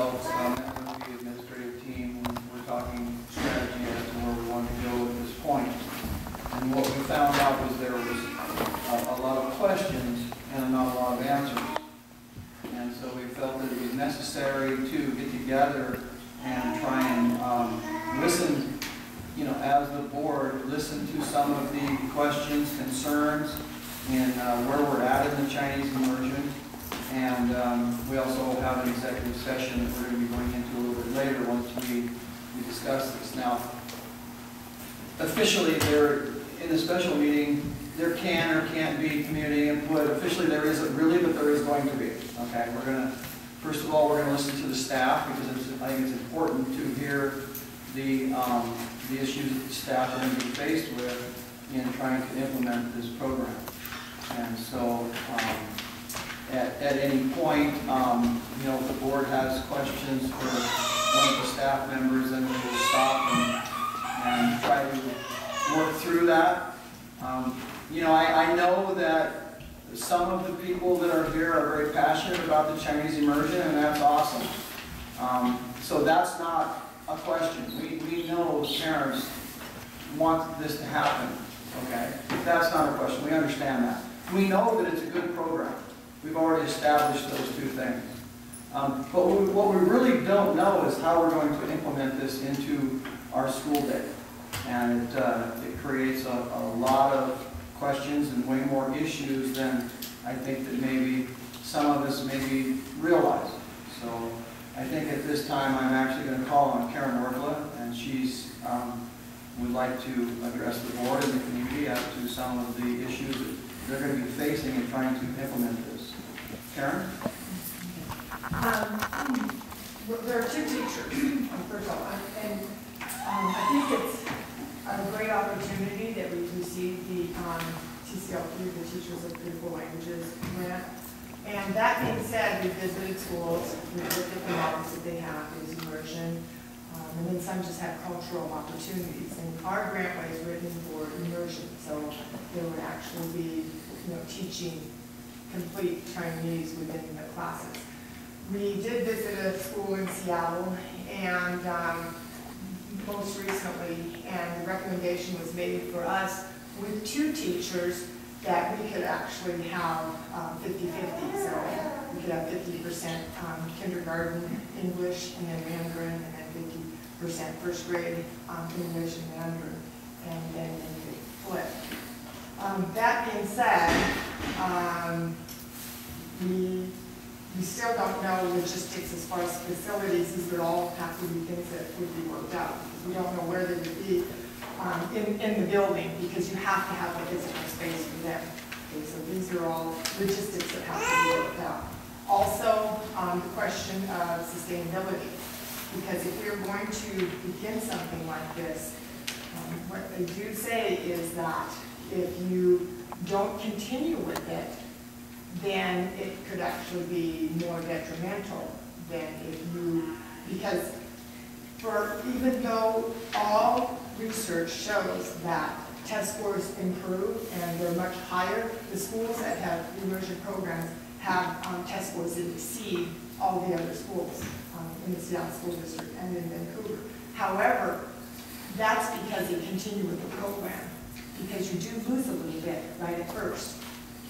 With the administrative team, we're talking strategy as to where we want to go at this point. And what we found out was there was a lot of questions and not a lot of answers. And so we felt that it was necessary to get together and try and listen, as the board, listen to some of the questions, concerns, and where we're at in the Chinese immersion. And we also have an executive session that we're going to be going into a little bit later once we discuss this. Now, officially, in the special meeting, there can or can't be community input. Officially, there isn't really, but there is going to be. Okay, we're going to, first of all, we're going to listen to the staff because I think it's important to hear the issues that the staff are going to be faced with in trying to implement this program. And so, at any point, if the board has questions for one of the staff members, then we will stop and try to work through that. I know that some of the people that are here are very passionate about the Chinese immersion, and that's awesome. So that's not a question. We know as parents want this to happen, okay? That's not a question. We understand that. We know that it's a good program. We've already established those two things. But what we really don't know is how we're going to implement this into our school day. And it creates a lot of questions and way more issues than I think that maybe some of us maybe realize. So I think at this time I'm actually going to call on Karen Orfla, and she's would like to address the board and the community as to some of the issues that they're going to be facing in trying to implement this. Karen? There are two teachers, first of all, and I think it's a great opportunity that we've received the TCLP, the Teachers of Critical Languages grant. And that being said, we visited schools, we looked at the models that they have, there's immersion, and then some just have cultural opportunities. And our grant was written for immersion, so there would actually be teaching complete Chinese within the classes. We did visit a school in Seattle, and most recently, and the recommendation was made for us with two teachers that we could actually have 50-50. So we could have 50% kindergarten English and then Mandarin, and then 50% first grade English and Mandarin, and then we could flip. That being said, we still don't know logistics as far as facilities. These would all have to be things that would be worked out. We don't know where they would be in the building, because you have to have a physical space for them. Okay, so these are all logistics that have to be worked out. Also, the question of sustainability, because if we're going to begin something like this, what they do say is that if you don't continue with it, then it could actually be more detrimental than if you, because even though all research shows that test scores improve and they're much higher, the schools that have immersion programs have test scores that exceed all the other schools in the Seattle School District and in Vancouver. However, that's because they continue with the program, because you do lose a little bit right at first.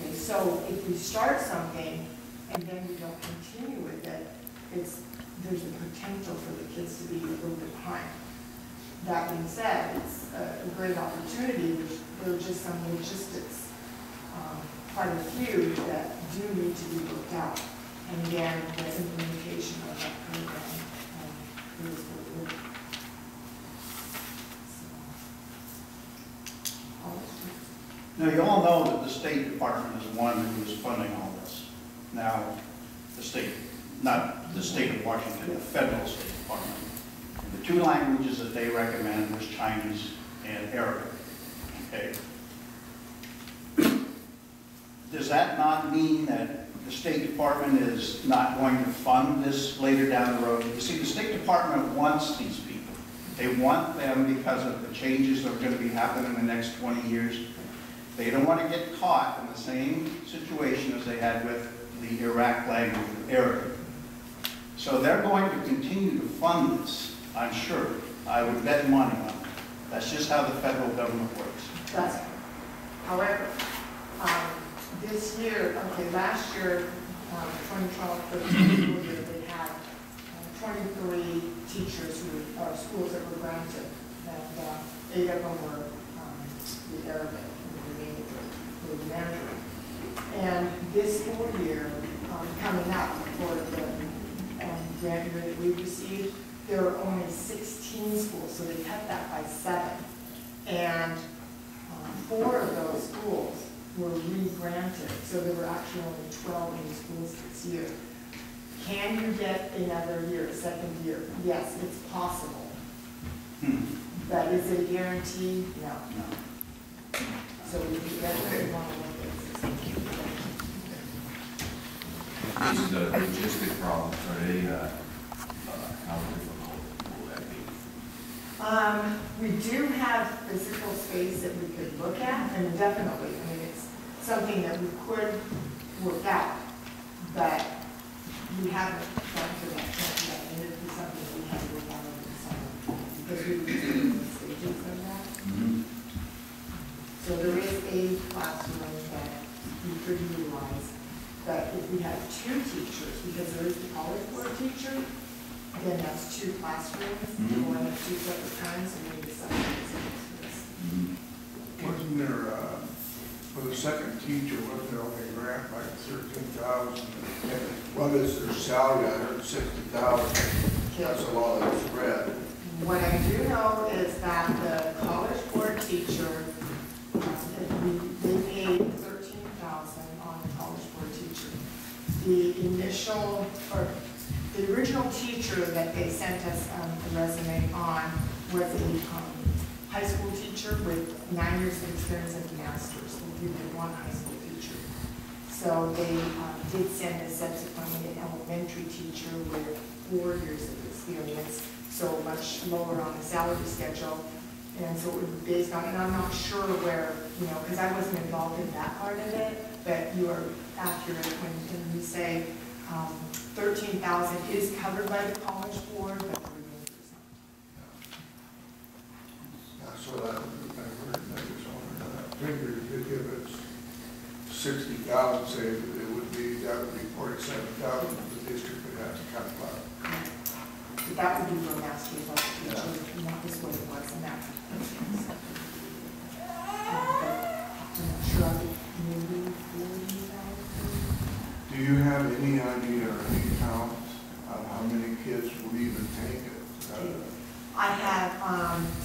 Okay, so if we start something and then we don't continue with it, there's a potential for the kids to be a little bit behind. That being said, it's a great opportunity. There are just some logistics, quite a few that do need to be worked out. And again, the implementation of that program is really good. Now, you all know that the State Department is the one who is funding all this. Now, the state, not the state of Washington, the federal State Department. And the two languages that they recommend was Chinese and Arabic. Okay. Does that not mean that the State Department is not going to fund this later down the road? You see, the State Department wants these people. They want them because of the changes that are going to be happening in the next 20 years. They don't want to get caught in the same situation as they had with the Iraq language of Arabic. So they're going to continue to fund this, I'm sure. I would bet money on it. That's just how the federal government works. That's, however, this year, okay, last year, 2012, school year, they had 23 teachers who, or schools that were granted, and 8 of them were the Arabic and the remaining were the Mandarin. And this school year, coming up for the grant year that we received, there were only 16 schools, so they cut that by 7. And 4 of those schools were re-granted, so there were actually only 12 new schools this year. Can you get another year, a second year? Yes, it's possible. But is it a guarantee? No. No. So we definitely want to look at this. These logistic problems, are they, how difficult will that be? We do have physical space that we could look at, and definitely, I mean, it's something that we could work out, but we haven't gotten to that point yet, and it'd be something that we have to work out over the summer, because we would be doing the stages of that. Mm-hmm. So there is a classroom that we could utilize, but if we have 2 teachers, because there is the college board teacher, then that's 2 classrooms, going at 2 separate times, and we decide what's next. Wasn't there, for the second teacher, wasn't there only a grant like 13,000? And what is their salary? I heard 60,000. That's a lot of spread. What I do know is that the college board teacher, they paid 13,000 on the college board teacher. The initial, or the original teacher that they sent us a resume on was a high school teacher with 9 years of experience as a master's. We did 1 high school teacher. So they did send us subsequently an elementary teacher with 4 years of experience, so much lower on the salary schedule. And so it would be based on, and I'm not sure where, because I wasn't involved in that part of it, but you are accurate when you say 13,000 is covered by the college board, but the remainder is not. That's what I heard. I just wondered that. I figured if it's 60,000, say it would be, that would be 47,000. The district would have to cut back. But that would be for a master's level teacher, and that was what it was, and that's. I'm not sure, I think maybe 40,000. Do you have any idea or any count of how many kids will even take it? I have,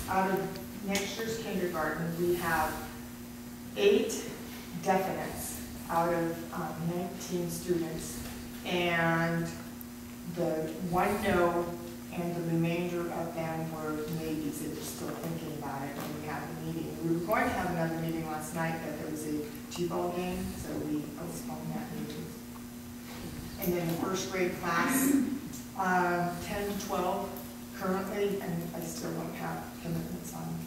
out of next year's kindergarten, we have 8 definites out of 19 students, and the 1 no, and the remainder of them were maybes that are still thinking about it when we had the meeting. We were going to have another meeting last night, but there was a T-ball game, so we postponed that meeting. And then the first grade class, 10 to 12 currently, and I still don't have commitments on.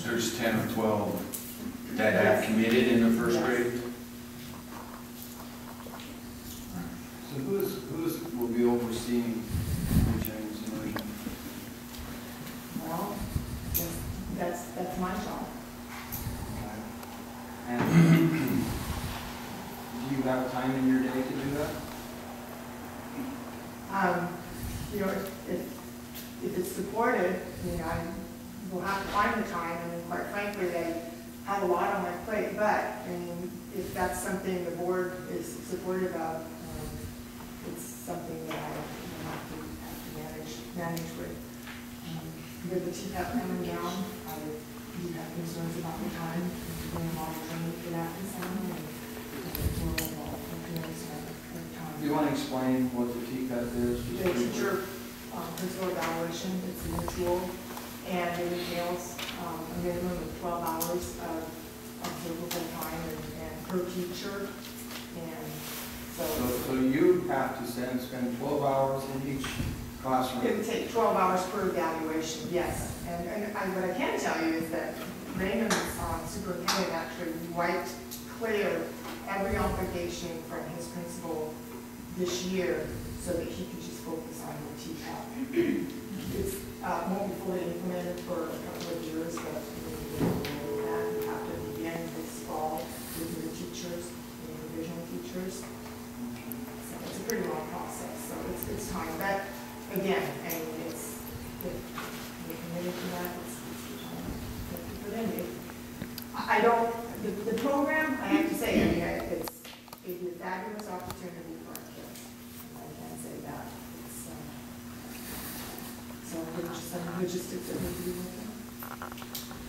There's 10 or 12 that have committed in the first grade? So who's will be overseeing James Immersion? Well, that's my job. And do you have time in your day to do that? If it's supported, I will have to find the time, and quite frankly, I have a lot on my plate, but, if that's something the board is supportive of, it's something that I have to manage with. With the TCAP coming down, I do have concerns about the time, and a lot of training for that this summer, and we're involved in time. Do you want to explain what the TCAP is? The teacher principal evaluation, it's a new tool, and it entails a minimum of 12 hours of observable time and per teacher, and So you have to spend 12 hours in each classroom? it would take 12 hours per evaluation, yes. And what I can tell you is that Raymond's superintendent actually wiped clear every obligation from his principal this year so that he could just focus on what he had. It's won't be fully implemented for a couple of years, but we have to begin this fall with the teachers, the individual teachers. So it's a pretty long process, so it's time. But again, I mean, it's we're committed to that. It's time to put in. I don't. The program, I have to say, I mean, it'd be a fabulous opportunity for our kids. I can say that. It's so there's some logistics that need to be worked out.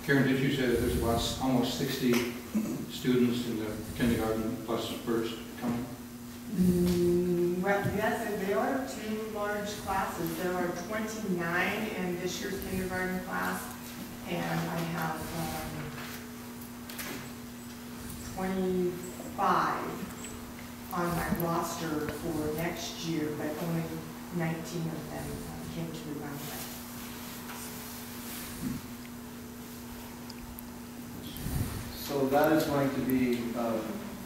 Karen, did you say that there's about almost 60 students in the kindergarten plus the first coming? Well, yes, and there are 2 large classes. There are 29 in this year's kindergarten class, and I have 25 on my roster for next year, but only 19 of them came to the round. So that is going to be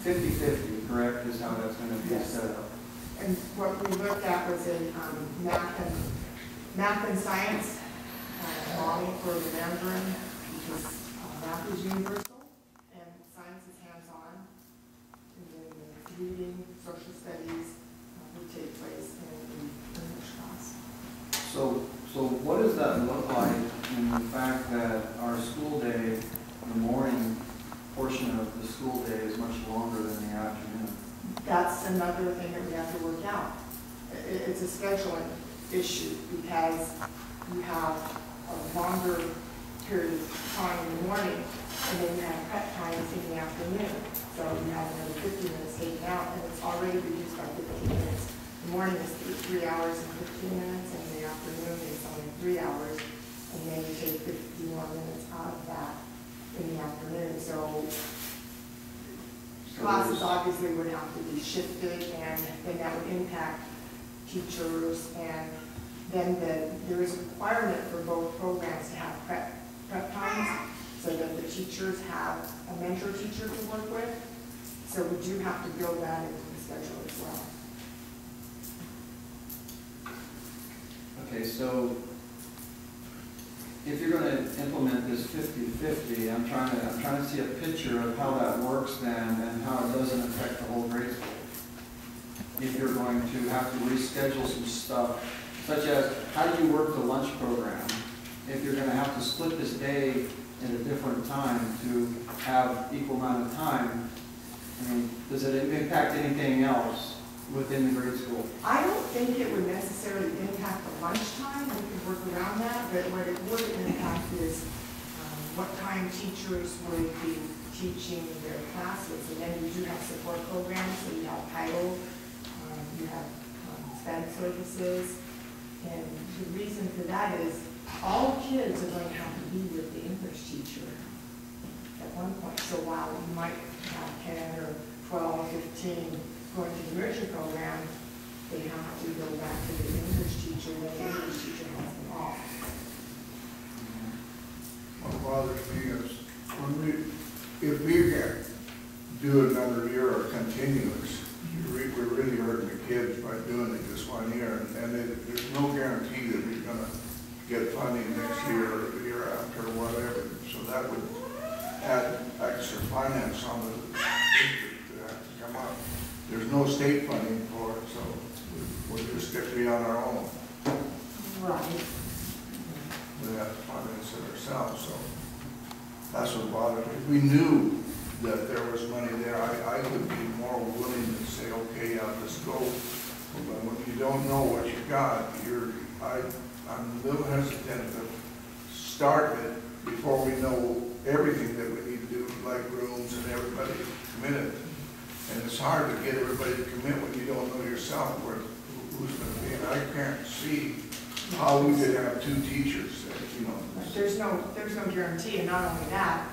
50-50, correct, is how that's going to be Yes. set up? And what we looked at was in math and science, modeling for the Mandarin, because math is universal and science is hands-on. And then the reading, social studies would take place in the English class. So what does that look like in the fact that our school day, the morning portion of the school day is much longer than the afternoon? That's another thing that we have to work out. It's a scheduling issue because you have a longer period of time in the morning and then you have prep times in the afternoon. So you have another 50 minutes taken out and it's already reduced by 15 minutes. The morning is 3 hours and 15 minutes and the afternoon is only 3 hours. And then you take 50 more minutes out of that in the afternoon. So classes obviously would have to be shifted and then that would impact teachers, and then there is a requirement for both programs to have prep times so that the teachers have a mentor teacher to work with. So we do have to build that into the schedule as well. Okay, so if you're going to implement this 50-50, I'm trying to see a picture of how that works then and how it doesn't affect the whole grade school. If you're going to have to reschedule some stuff, such as how do you work the lunch program? If you're going to have to split this day in a different time to have equal amount of time, I mean, does it impact anything else within the grade school? I don't think it would necessarily impact the lunchtime. We could work around that, but what it would impact is what time teachers would be teaching their classes. And then you do have support programs, so you have title, you have SPED services. And the reason for that is all kids are going to have to be with the English teacher at one point. So while you might have 10 or 12, 15 going to the Immersion program, they have to go back to the English teacher when the English teacher has them off. What bothers me is if we can do another year or continuous, we're really hurting the kids by doing it just 1 year. And there's no guarantee that we're going to get funding next year or the year after or whatever. So that would add extra finance on the district to have to come up. There's no state funding for it, so we're just strictly on our own. Right. We have to finance it ourselves, so that's what bothers me. If we knew that there was money there, I would be more willing to say, okay, I'll just go. But when you don't know what you got, I'm a little hesitant to start it before we know everything that we need to do, like rooms and everybody committed. And it's hard to get everybody to commit when you don't know yourself who's going to be. And I can't see how we could have 2 teachers that, you know. There's no guarantee, and not only that,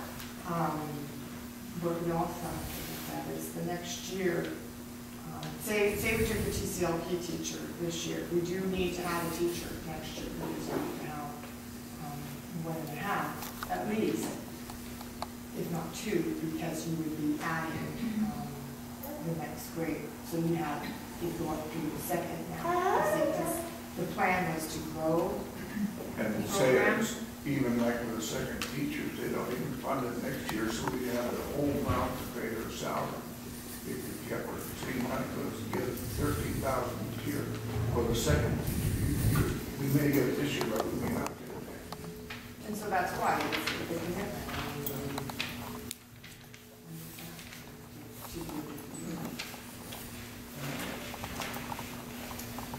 what we also have to look at is the next year. Say we took the TCLP teacher this year. We do need to have a teacher next year. We just need to have 1.5 at least, if not 2, because you would be adding the next grade. So you have is going through the second now. Because the plan was to grow And the it says, program. even like with the second teachers, they don't even fund it next year, so we have the whole amount to pay their salary. If you kept her, same money, goes to get $13,000 a year for the second teacher. We may get it this year, but we may not get it next year. And so that's why it's a big commitment.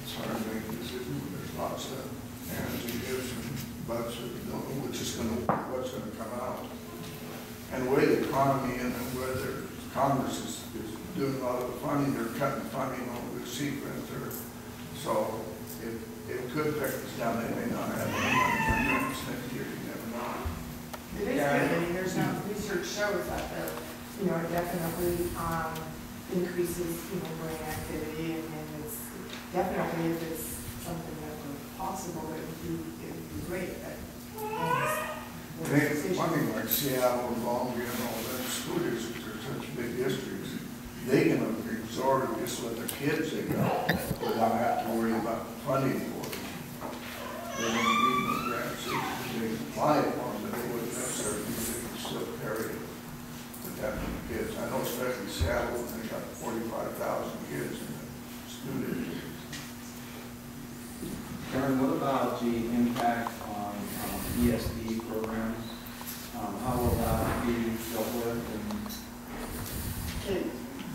It's hard to make a decision when there's lots of ands and ifs and buts, and we don't know what's gonna come out. And the way the economy and whether Congress is doing a lot of the funding, they're cutting funding over the sequence, or, so it could affect us down, they may not have any money for grants next year, you never know. It is good, I mean, there's no, research shows that there, it definitely, increases, brain activity, and it's definitely, if it's something that were possible, it would be great, but. One thing like Seattle and Longview and all that, school districts are such big districts, they can absorb it, just let their kids they go, without having to worry about funding for it. They don't need no grants, they apply it for them, but they wouldn't necessarily, they can still carry it with that many kids. I know especially Seattle, they got 45,000 kids in the student districts. Karen, what about the impact on ESD programs? How will that be dealt with? Okay,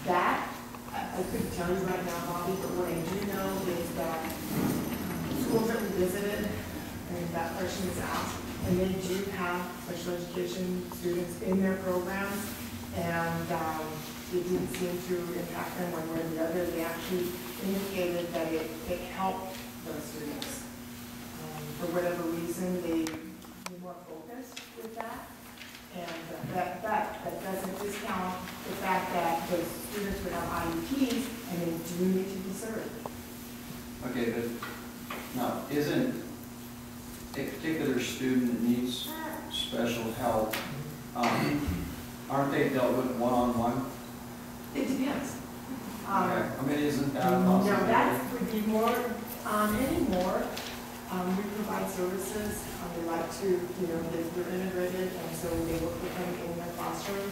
that, I couldn't tell you right now, Bobby, but what I do know is that schools that we visited, and that question was asked, and they do have special education students in their programs, and it didn't seem to impact them one way or the other. They actually indicated that it helped those students. For whatever reason, they were more focused with that. And that doesn't discount the fact that the students would have IEPs and they do need to be served. Okay, but now, isn't a particular student that needs special help, aren't they dealt with one-on-one? It depends. Okay, I mean, isn't that a No, possibility? that would be more, anymore. We provide services, we like to, they're integrated, and so they work with them in their classrooms.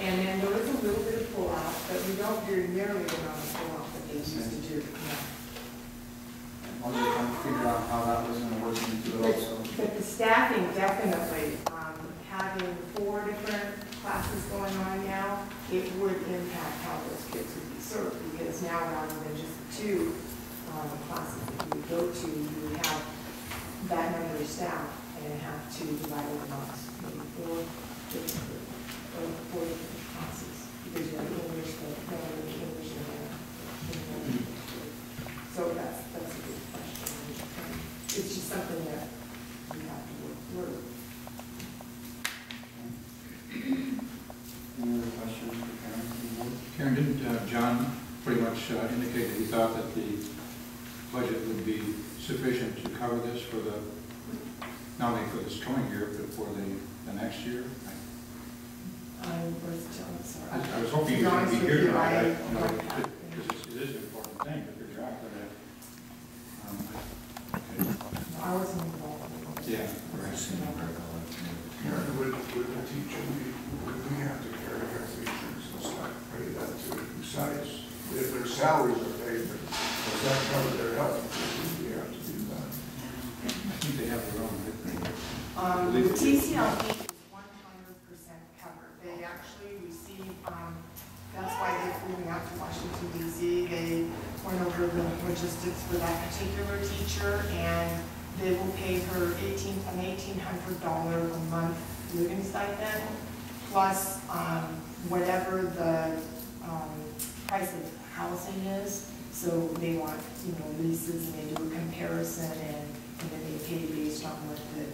And then there is a little bit of pull-out, but we don't do nearly the amount of pull-out that they used to do. I was just trying to figure out how that was going to work into it also. But the staffing definitely, having 4 different classes going on now, it would impact how those kids would be served, because now rather than just 2 classes that you would go to, you would have that number of staff and have to divide it amongst maybe 4 different classes, because you have English, English, and so that's a good question. It's just something that we have to work through. Any other questions for Karen? Karen, didn't John pretty much indicate that he thought that the budget would be sufficient to cover this for the, not only for this coming year, but for the next year? Sorry. I was hoping you were going to be here tonight. It is an important thing, but your job for that. I wasn't involved in it. Yeah. Karen, would the teacher, would we have to carry health insurance and stuff, pay that too? Besides, if their salaries are paid, but does that cover their health insurance? We have to do that. I think they have their own. The TCLP is 100% covered. They actually receive, that's why they flew me out to Washington DC. They went over the logistics for that particular teacher, and they will pay her an $1,800 a month living stipend, plus whatever the price of housing is. So they want, leases, and they do a comparison, and then they pay based on what the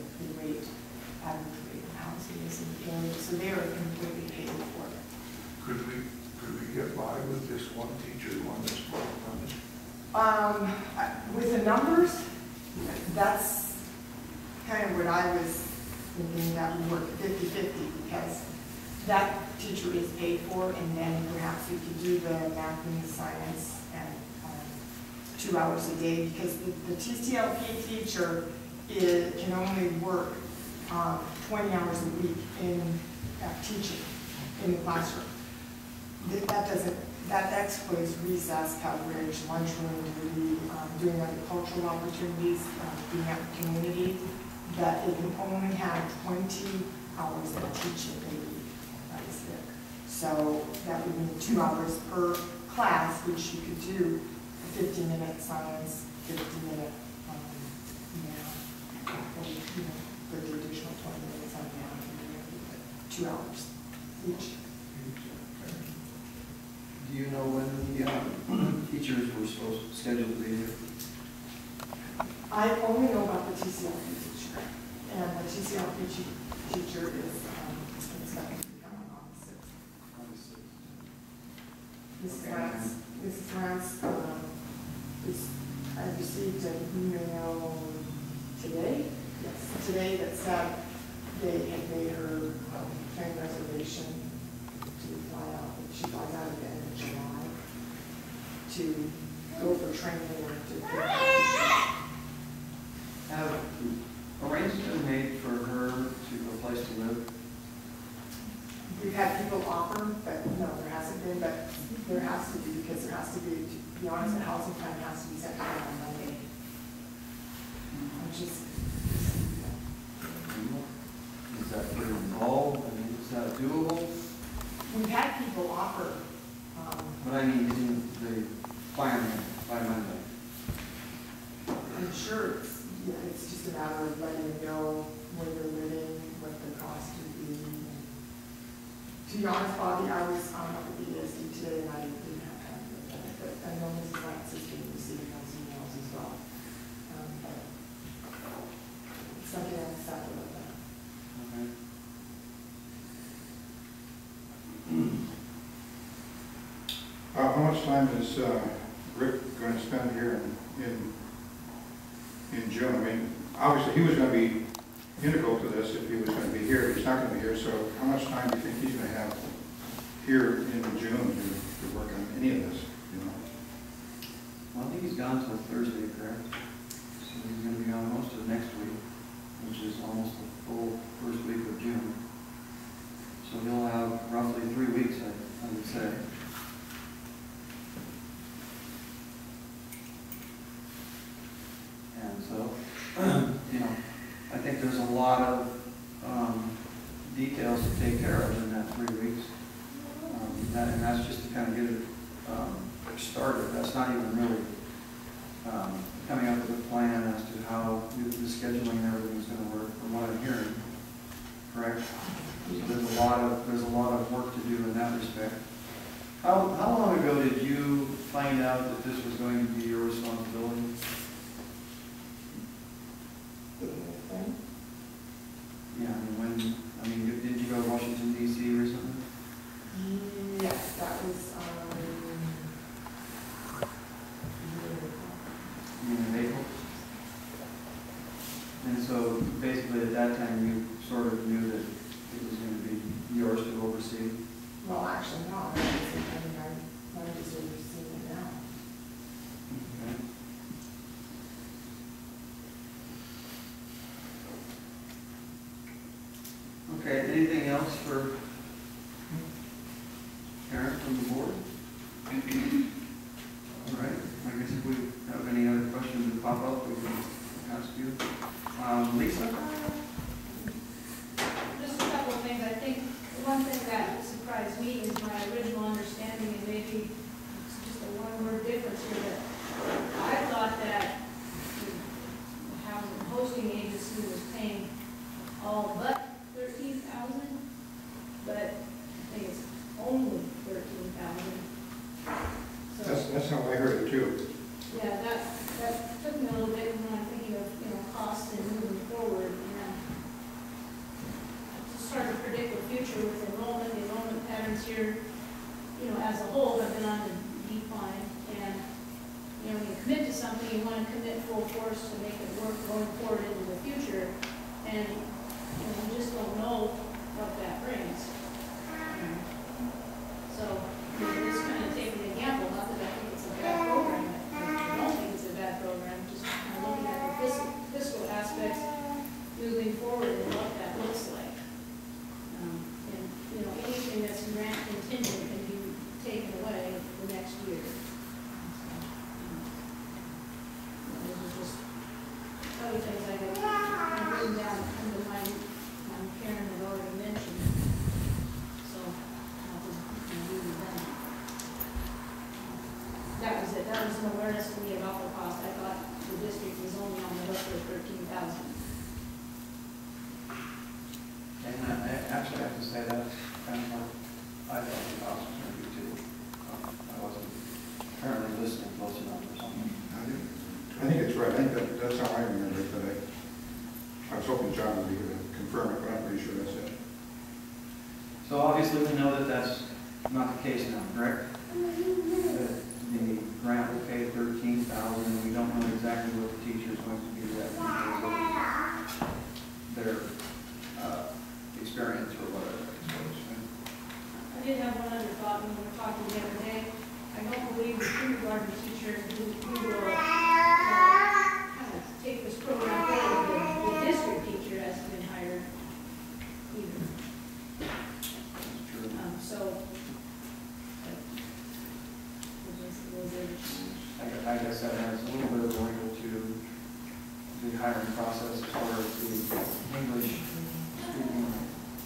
rate, average rate of housing is in the area. So they are completely paid for. Could we get by with just one teacher, one that's fully funded? With the numbers, that's kind of what I was thinking, that would work 50-50, because that teacher is paid for, and then perhaps we could do the math and the science and 2 hours a day, because the TCLP teacher can only work 20 hours a week in teaching in the classroom. That excludes recess coverage, lunchroom duty, doing other cultural opportunities, being out in the community, that it can only have 20 hours of teaching a week. That is it. So that would mean 2 hours per class, which you could do a 15-minute science, 15-minute math, for the additional 20 minutes on math, 2 hours each. Do you know when the teachers were scheduled to be here? I only know about the TCLP teacher, and the TCLP teacher is expected to be coming on the 6th. Mrs. Rance, I received an email today, yes, today, that said they had made her train reservation to fly out. She flies out at the end of July to go for training or to pick up. Have arrangements been made for her to a place to live? We've had people offer, but no, there hasn't been, but there has to be, because there has to be, to be honest, the housing plan has to be set out on Monday. Which is, Is that pretty involved? I mean, is that doable? we've had people offer, But I mean, isn't the plan by Monday? I'm sure it's just a matter of letting them know where they're living, what the cost would be. To be honest, Bobby, I was up at the ESD today and I didn't have time to look at it, but I know Mrs. Lance is going to receive those emails as well. But it's something I'm excited about that. Okay. How much time is Rick going to spend here in June? I mean, obviously he was going to be integral to this if he was going to be here. He's not going to be here, so how much time do you think he's going to have here in June to work on any of this? You know? Well, I think he's gone till Thursday, correct? So he's going to be gone most of next week, which is almost the full first week of June. So he'll have roughly 3 weeks, I would say. And so, you know, I think there's a lot of details to take care of in that 3 weeks. And that's just to kind of get it started. That's not even really coming up with a plan as to how the scheduling and everything is going to work, from what I'm hearing. Correct? So there's a lot of work to do in that respect. How long ago did you find out that this was going to be your responsibility? Yeah, did you go to Washington, D.C. recently? Yes, that was, In April? And so basically at that time you sort of knew that it was going to be yours to oversee? well, actually, no, I'm just overseeing it now. Okay. Okay, anything else for Karen from the board? All right, I guess if we have any other questions that pop up, we can ask you. Lisa? Just a couple of things. I think one thing that surprised me is my original understanding, and maybe it's just a one-word difference here, that I thought that having a hosting agency was paying all but $13,000, but I think it's only $13,000. So That's how I heard it too. yeah, that took me a little bit when I'm thinking of, costs and moving forward, it's hard to predict the future with enrollment. The enrollment patterns here, as a whole have been on the decline, and, when you commit to something, you want to commit full force to make it work going forward into the future, and, you just don't know what that brings. So, just kind of take an example, not that I think it's a bad program, I don't think other things I have written down under my, Karen had already mentioned. So, I'll just leave it then. That was it, that was an awareness to me about the cost. I thought the district was only on the hook for 13,000. And I actually have to say that's kind of what I thought the cost was going to be too. I wasn't apparently listening close enough or something. I think it's right. I think that's how I remember it, but I was hoping John would be here to confirm it, but I'm pretty sure that's it. So obviously we know that that's not the case now, correct? That the grant will pay 13,000, and we don't know exactly what the teacher is going to be at because of their experience or whatever. I did have one other thought when we were talking the other day. I don't believe the kindergarten teacher who will take this program forward, the district teacher has been hired either. That's true. So, I guess that adds a little bit of a wrinkle to the hiring process as far as the English speaking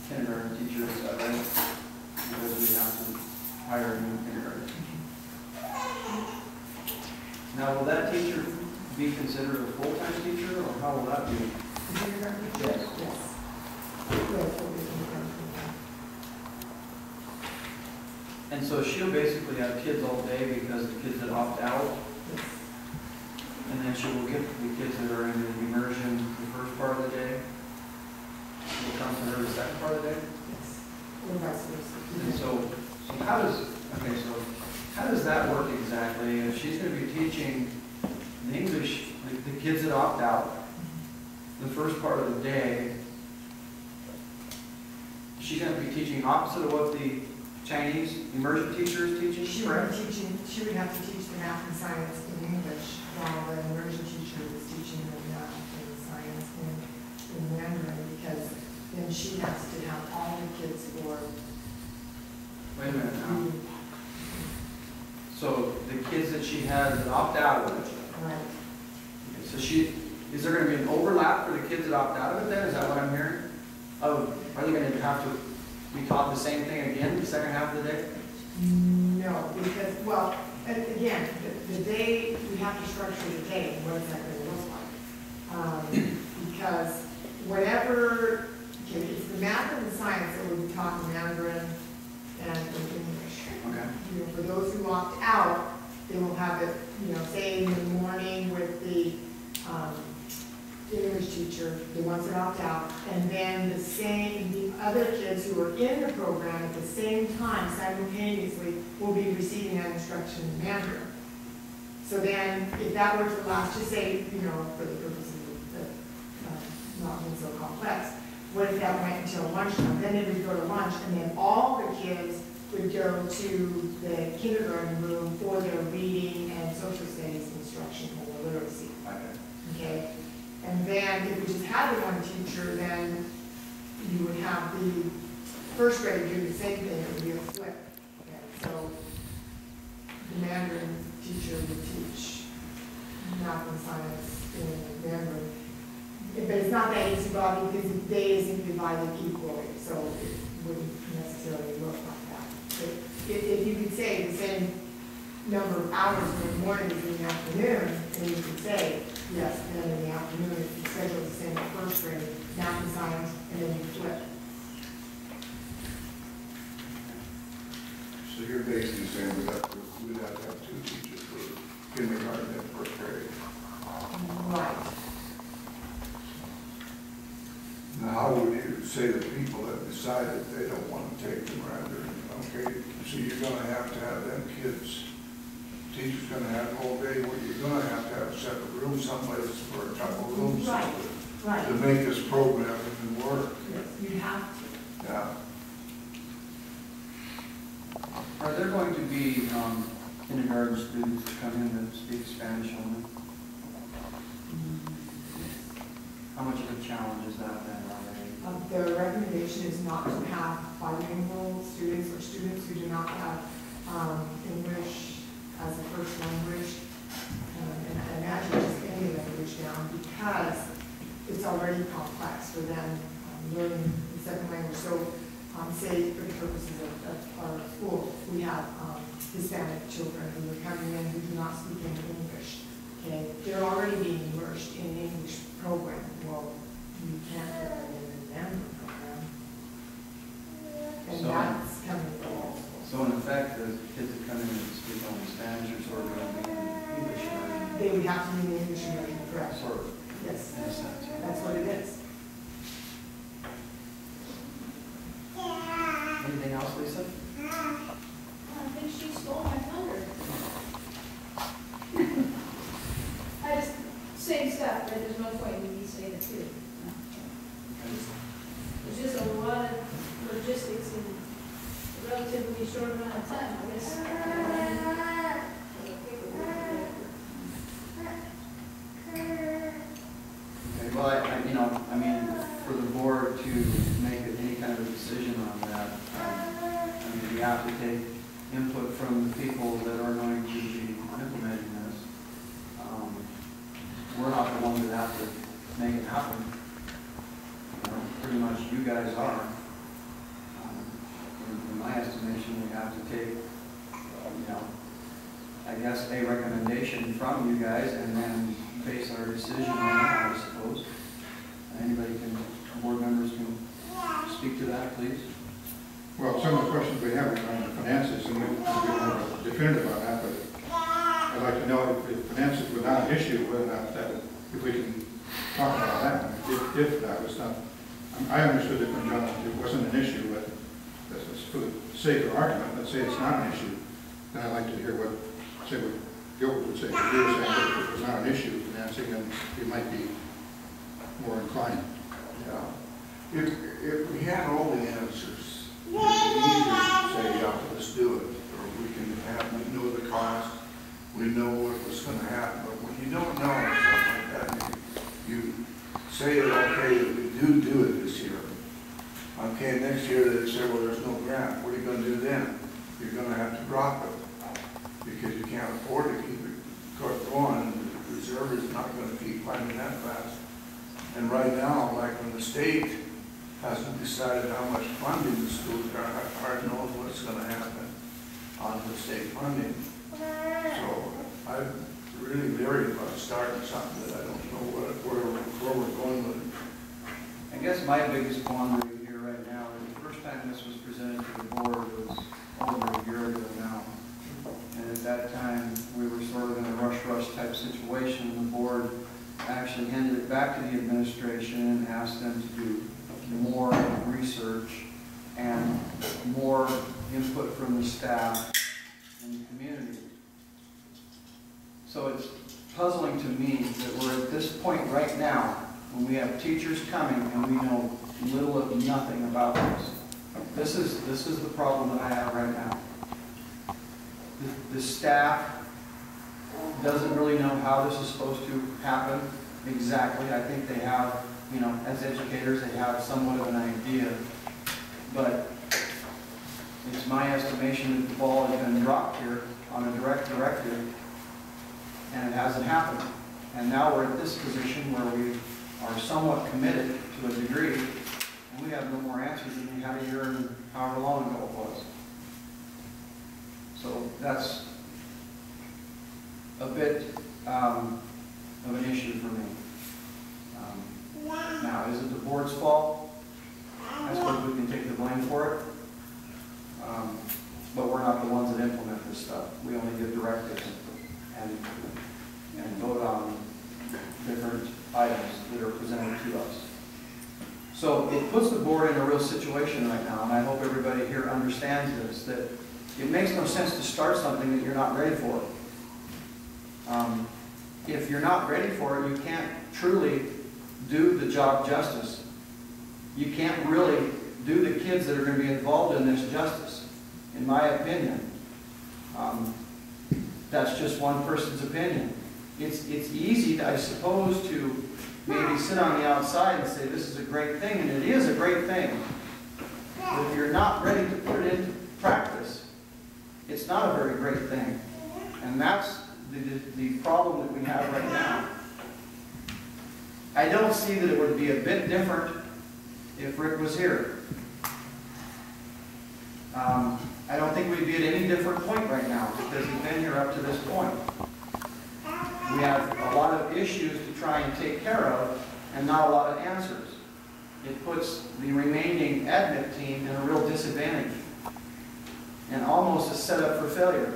kindergarten teachers, is that right? Because we have to hire a new kindergarten teacher. Now, will that teacher be considered a full-time teacher, or how will that be? Yes. And so she'll basically have kids all day because the kids that opt out, and then she will get the kids that are in the immersion the first part of the day. Will come to her the second part of the day. And so how does that work exactly? If she's going to be teaching the English, the kids that opt out, the first part of the day, she's going to be teaching opposite of what the Chinese immersion teacher is teaching? She would have to teach the math and science in English, while the immersion teacher was teaching the math and science in Mandarin, because then she has to have all the kids for. Wait a minute now. So the kids that she has that opt out of it. Right. Okay, so is there going to be an overlap for the kids that opt out of it then? Is that what I'm hearing? Oh, are they going to have to be taught the same thing again the second half of the day? No, because, well, and again, the day, we have to structure the day, and what is that going to look like? Because whatever, okay, it's the math and the science that will be taught in Mandarin and in English. Okay. You know, for those who opt out, they will have it, you know, say in the morning with the English teacher, the ones that opt out, and then the other kids who are in the program at the same time, simultaneously, will be receiving that instruction in Mandarin. So then, if that were to last, just say, you know, for the purposes of not being so complex, what if that went until lunchtime? Then they would go to lunch, and then all the kids would go to the kindergarten room for their reading and social studies instruction or literacy. Okay? And then if we just had the one teacher, then you would have the first grade do the same thing, it would be a flip. Okay? So the Mandarin teacher would teach math and science in Mandarin. But it's not that easy, Bobby, because the day isn't divided equally, so it wouldn't necessarily look like that. But if you could say the same number of hours in the morning as in the afternoon, then you could say, yes, and then in the afternoon, if you schedule the same at first grade, math and science, and then you flip. So you're basically saying we'd have to have 2 teachers for kindergarten and first grade. Right. Now, how would you say the people that decide that they don't want to take the Mandarin, okay, so you're gonna have them kids, teacher's gonna have all day, where you're gonna have a separate room someplace for a couple of rooms Right, right. to make this program even work. Yes, you have to. Yeah. Are there going to be kindergarten students that come in that speak Spanish only? How much of a challenge is that then already? The recommendation is not to have bilingual students or students who do not have English as a first language, and I imagine just any language down, because it's already complex for them learning the second language. So, say for the purposes of our school, we have Hispanic children who are coming in who do not speak any English. Okay, they're already being immersed in an English program. Well, you can't put them in the Mandarin program, and So- that's coming from all schools. So in effect, the kids that come in and speak only Spanish are sort of going to be in English learning, They would have to be in the English immersion, correct? sort of, Yes, in a sense. that's what it is. Anything else, Lisa? I think she stole my thunder. I just, same stuff, right, there's no point in me saying it too. There's just a lot of logistics in a relatively short amount of time, I guess. Okay, well, I mean, for the board to make any kind of a decision on that, I mean, we have to take input from the people that are going to be implementing this. We're not the ones that have to make it happen. You know, pretty much you guys are. In my estimation, we have to take, I guess, a recommendation from you guys and then base our decision on that, I suppose. Anybody can, board members can speak to that, please. Well, some of the questions we have regarding the finances, and we'll be more definitive on that, but I'd like to know if finances were not an issue, whether or not that, if we can talk about that, if that was not. I understood it from John, it wasn't an issue, but for the sake of argument, let's say it's not an issue, then I'd like to hear what Gilbert would say. If you were saying that if it was not an issue, financing, then it might be more inclined. Yeah. If we had all the answers, it'd be easier to say, yeah, let's do it. Or we know the cost, we know what was going to happen. But when you don't know and stuff like that, you say, okay, we do it this year. Okay, next year they say, well, there's no grant. What are you going to do then? You're going to have to drop it because you can't afford to keep it going. The reserve is not going to keep climbing that fast. And right now, like when the state hasn't decided how much funding the schools are, hard knows what's going to happen on the state funding. So I'm really worried about starting something that I don't know where we're going with it. I guess my biggest quandary here right now is the first time this was presented to the board was over a year ago now. And at that time, we were sort of in a rush type situation. The board actually handed it back to the administration and asked them to do more research and more input from the staff and the community. So it's puzzling to me that we're at this point right now when we have teachers coming and we know little of nothing about this. This is the problem that I have right now. The staff doesn't really know how this is supposed to happen exactly. I think they have, as educators, they have somewhat of an idea. But it's my estimation that the ball has been dropped here on a direct directive, and it hasn't happened. And now we're at this position where we are somewhat committed to a degree, and we have no more answers than we had a year and however long ago it was. So that's a bit of an issue for me. Now, is it the board's fault? I suppose we can take the blame for it. But we're not the ones that implement this stuff. We only give directives and vote on different items that are presented to us. So it puts the board in a real situation right now, and I hope everybody here understands this, that it makes no sense to start something that you're not ready for. If you're not ready for it, you can't truly do the job justice. You can't really do the kids that are going to be involved in this justice, in my opinion. That's just one person's opinion. It's easy, I suppose, to maybe sit on the outside and say this is a great thing, and it is a great thing. But if you're not ready to put it into practice, it's not a very great thing. And that's the problem that we have right now. I don't see that it would be a bit different if Rick was here. I don't think we'd be at any different point right now because he's been here up to this point. We have a lot of issues to try and take care of and not a lot of answers. It puts the remaining admin team in a real disadvantage and almost a setup for failure.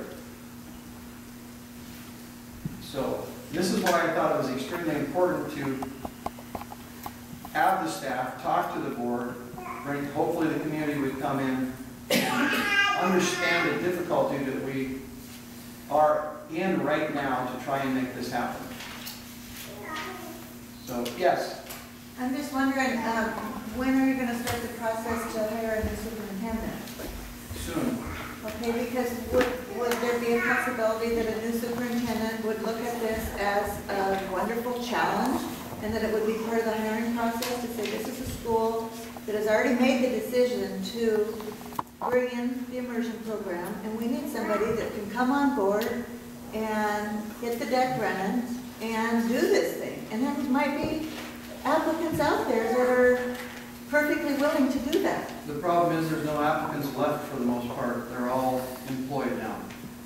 So this is why I thought it was extremely important to have the staff talk to the board, bring, hopefully the community would come in and understand the difficulty that we are in right now to try and make this happen. So, yes? I'm just wondering, when are you going to start the process to hire a new superintendent? Soon. Okay, because would there be a possibility that a new superintendent would look at this as a wonderful challenge and that it would be part of the hiring process to say this is a school that has already made the decision to bring in the immersion program and we need somebody that can come on board and hit the deck running and do this thing. And there might be applicants out there that are perfectly willing to do that. The problem is there's no applicants left for the most part. They're all employed now,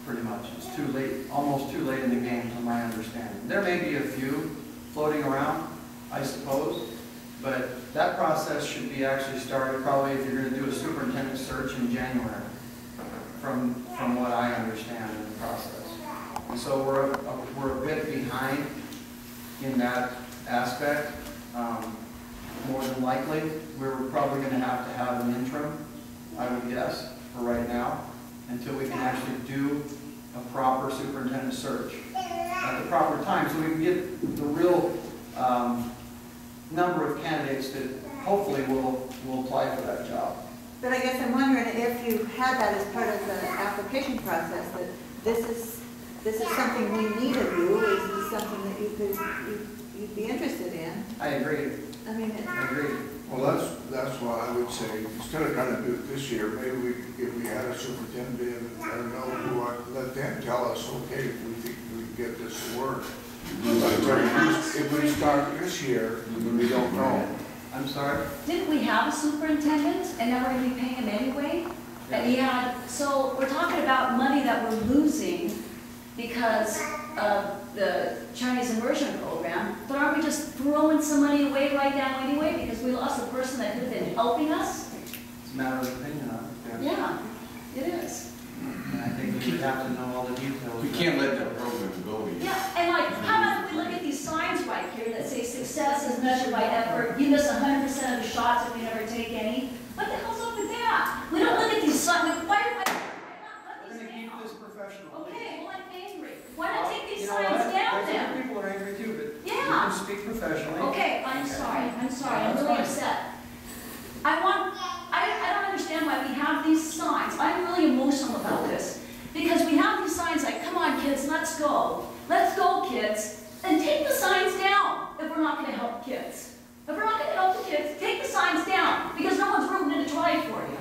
pretty much. It's too late, almost too late in the game, from my understanding. There may be a few floating around, I suppose, but that process should be actually started probably if you're going to do a superintendent search in January, from what I understand in the process. And so we're a bit behind in that aspect. More than likely, we're probably going to have an interim, I would guess, for right now, until we can actually do a proper superintendent search at the proper time, so we can get the real number of candidates that hopefully will apply for that job. But I guess I'm wondering if you had that as part of the application process, that this is something we need of you, is this something that you'd be interested in? I agree. I mean, I agree. Well, that's why I would say, instead of trying to do it this year, maybe if we had a superintendent, I don't know who, let them tell us, okay, if we think we can get this to work. But if we start this year, we don't know. I'm sorry? Didn't we have a superintendent, and now we're going to be paying him anyway? Yeah, so we're talking about money that we're losing because of the Chinese immersion program, but aren't we just throwing some money away right now anyway because we lost a person that had been helping us? It's a matter of opinion on it. Yeah, it is. And I think we would have to know all the details. We can't let that program go yet. Yeah, and like, how about if we look at these signs right here that say success is measured by effort, you miss 100% of the shots if you never take any? What the hell's up with that? We don't look at these signs, why do I not We're let going to these keep down? this professional. Okay, well, I'm angry. Why not take these You know signs what? down There's other then? people are angry too, but you Yeah. can speak professionally. Okay, I'm sorry, I'm That's really fine. upset. I don't understand why we have these signs. I'm really emotional about this. Because we have these signs like, come on kids, let's go. Let's go kids. And take the signs down if we're not going to help kids. If we're not going to help the kids, take the signs down because no one's rooting to try for you.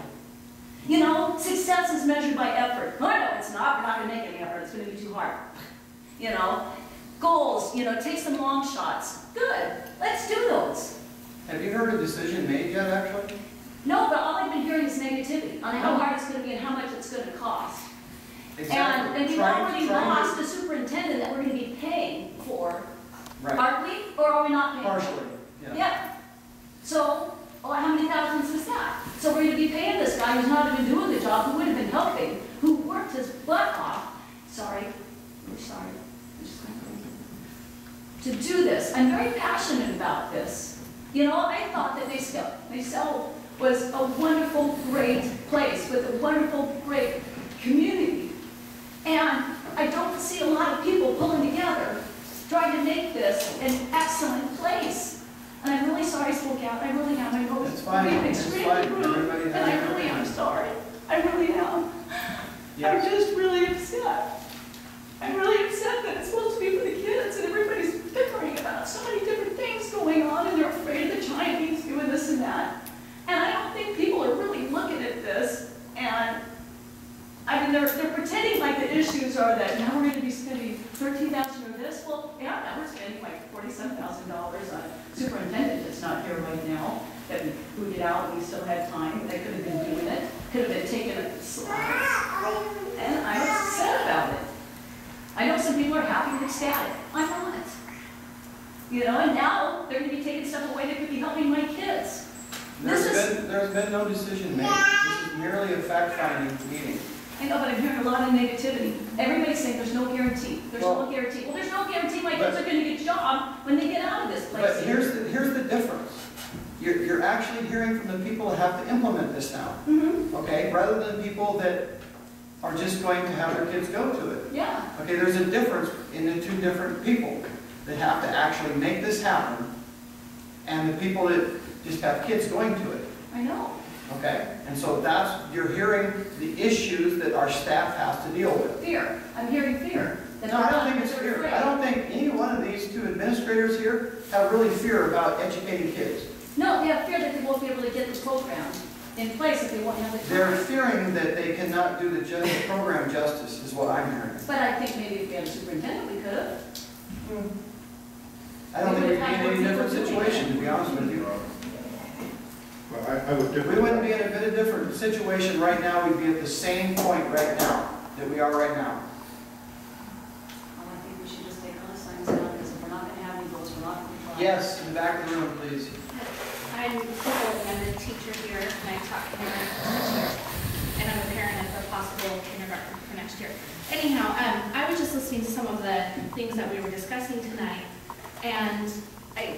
You know, success is measured by effort. No, it's not. We're not going to make any effort. It's going to be too hard. You know, goals, you know, take some long shots. Good. Let's do those. Have you heard a decision made yet, actually? No, but all I've been hearing is negativity on how hard it's going to be and how much it's going to cost. Exactly. And we've Trying already to- lost a superintendent that we're going to be paying for, Right. aren't we? Or are we not paying? Partially, yeah. Yeah. So, how many thousands is that? So we're going to be paying this guy who's not even doing the job, who would have been helping, who worked his butt off. Sorry. I'm sorry. I'm just going to do this. I'm very passionate about this. You know, I thought that Maysel was a wonderful, great place with a wonderful, great community. And I don't see a lot of people pulling together, trying to make this an excellent place. And I'm really sorry I spoke out. I really am. I know It's fine. being It's extremely fine. rude, Everybody and has I their really am opinion. sorry. I really am. Yes. I'm just really upset. I'm really upset that it's supposed to be for the kids, and everybody's bickering about so many different things going on, and they're afraid of the Chinese doing this and that. And I don't think people are really looking at this, and I mean, they're pretending like the issues are that now we're going to be spending $13,000 or this. Well, yeah, now we're spending like $47,000 on superintendent that's not here right now, that we booted out and we still had time. They could have been doing it, could have been taking it slow. And I'm upset about it. I know some people are happy and ecstatic. I'm not. You know, and now they're going to be taking stuff away that could be helping my kids. There's been no decision made. This is merely a fact-finding meeting. I know, but I'm hearing a lot of negativity. Everybody's saying there's no guarantee. There's no guarantee. Well, there's no guarantee my kids are going to get a job when they get out of this place. But here's the difference. You're actually hearing from the people that have to implement this now. Mm-hmm. Okay? Rather than people that are just going to have their kids go to it. Yeah. Okay, there's a difference in the two different people that have to actually make this happen and the people that just have kids going to it. I know. Okay? And so you're hearing the issues that our staff has to deal with. Fear. I'm hearing fear. No, I don't think it's fear. I don't think any one of these two administrators here have really fear about educating kids. No, they have fear that they won't be able to get the program in place if they won't have the time. They're fearing that they cannot do the program justice, is what I'm hearing. But I think maybe if we had a superintendent, we could have. I don't think we'd be in any different situation, to be honest with you. Well, I would differ. We wouldn't be in a bit of different situation right now. We'd be at the same point right now that we are right now. Well, I think we should just take all the signs down, because if we're not going to have any votes, we're not going to try. Yes, in the back of the room, please. I'm Nicole, I'm the teacher here, and I taught kindergarten for next year. And I'm a parent of a possible kindergarten for next year. Anyhow, I was just listening to some of the things that we were discussing tonight. And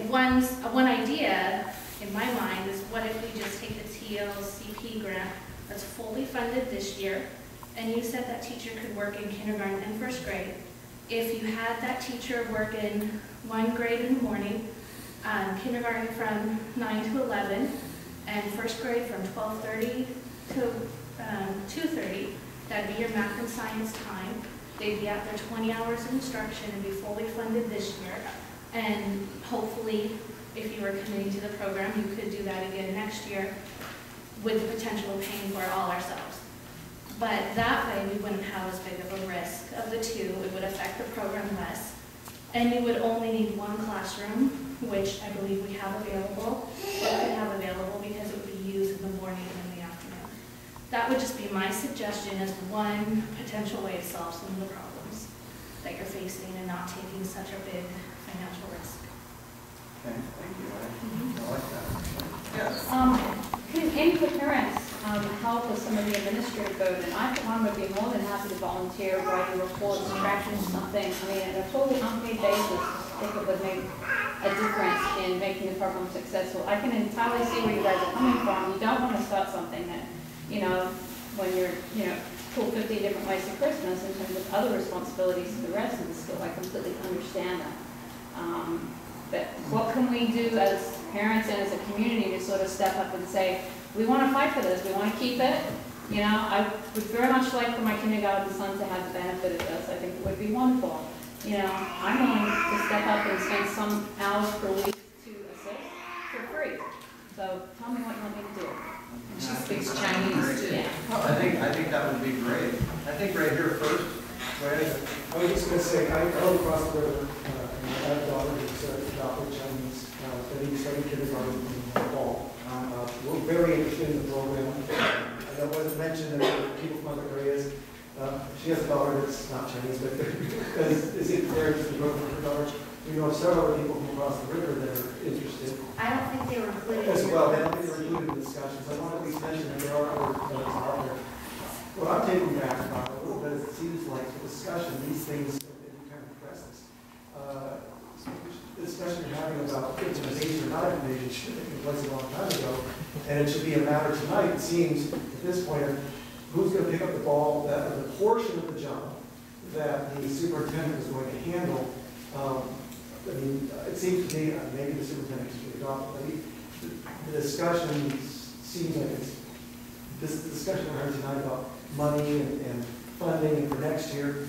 one idea in my mind is, what if we just take the TLCP grant that's fully funded this year, and you said that teacher could work in kindergarten and first grade. If you had that teacher work in one grade in the morning, kindergarten from 9 to 11, and first grade from 12:30 to 2:30, that'd be your math and science time. They'd be out there 20 hours of instruction and be fully funded this year. And hopefully, if you were committing to the program, you could do that again next year with the potential of paying for it all ourselves. But that way, we wouldn't have as big of a risk of the two. It would affect the program less. And you would only need one classroom, which I believe we have available, or could have available, because it would be used in the morning and in the afternoon. That would just be my suggestion as one potential way to solve some of the problems that you're facing and not taking such a big financial risk. Okay, thank you. I like that. Yes. Can any of the parents help with some of the administrative burden? And I, for one, would be more than happy to volunteer writing reports, tracking something. I mean, on a totally unpaid basis, if it would make a difference in making the program successful. I can entirely see where you guys are coming from. You don't want to start something that, you know, when you're, you know, pull 50 different ways to Christmas in terms of other responsibilities to the rest of the school. I completely understand that. But what can we do as parents and as a community to sort of step up and say, we want to fight for this, we want to keep it. You know, I would very much like for my kindergarten son to have the benefit of this. I think it would be wonderful. You know, I'm willing to step up and spend some hours per week to assist for free. So tell me what you want me to do. She speaks Chinese too. Yeah. I think that would be great. I think right here first. Right. I was just going to say, I live across the river, and I have a daughter who's adopted Chinese, studying kindergarten in the fall. We're very interested in the program. I know it wasn't mentioned that people from other areas. She has a daughter that's not Chinese, but is it there to grow her daughter? We know several other people from across the river that are interested. I don't think they were included. As well, they don't think they were included in the discussions. I want to at least mention that there are other ones out there. What I'm taking back about it a little bit is it seems like the discussion, these things, if you kind of address this, the discussion you're having about implementation or not implementation should have taken place a long time ago, and it should be a matter tonight, it seems, at this point, of who's going to pick up the ball, that the portion of the job that the superintendent is going to handle. I mean, it seems to me, maybe the superintendent should be adopted, but the discussion seems like it's, this discussion we're having tonight about money and funding for next year,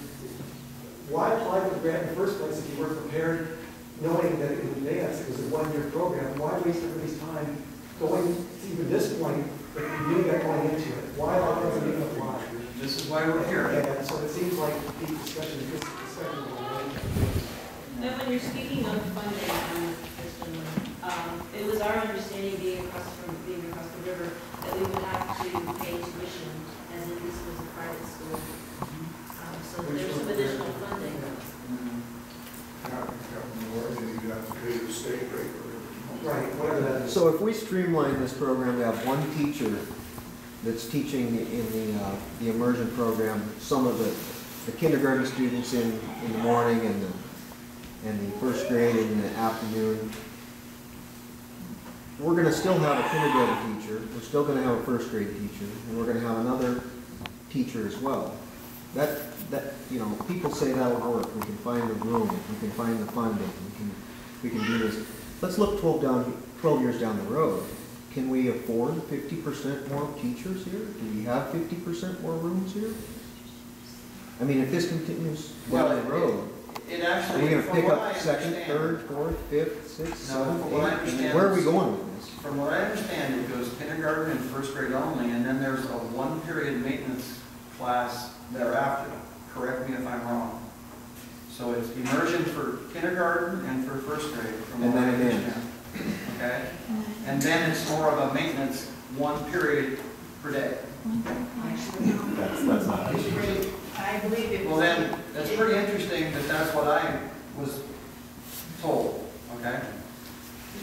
why apply for the grant in the first place if you weren't prepared, knowing that in advance it was a one-year program? Why waste everybody's time going to even this point if you knew that going into it? Why doesn't even apply? This is why we're here. And so it seems like the discussion, this discussion will Nobody when you're speaking of funding, it was our understanding being across the river that we would have to pay tuition as if this was a private school. So there's some additional funding. More than you have to pay the state rate. Right, whatever that is. So if we streamline this program to have one teacher that's teaching in the immersion program, some of the kindergarten students in the morning and the first grade in the afternoon, we're going to still have a kindergarten teacher, we're still going to have a first grade teacher, and we're going to have another teacher as well. That people say that'll work. We can find the room, we can find the funding, we can do this. Let's look 12 years down the road. Can we afford 50% more teachers here? Do we have 50% more rooms here? I mean, if this continues down the road, It are actually, we going to from pick what up I second, understand- third, fourth, fifth, sixth, No, seventh, from what I eighth? I mean, understand where are we is- going with this? From what I understand, it goes kindergarten and first grade only, and then there's a one-period maintenance class thereafter. Correct me if I'm wrong. So it's immersion for kindergarten and for first grade, from And what I then it ends. understand. Okay? And then it's more of a maintenance, one period per day. That's not actually. I believe it was. Well then, that's pretty interesting that that's what I was told, okay?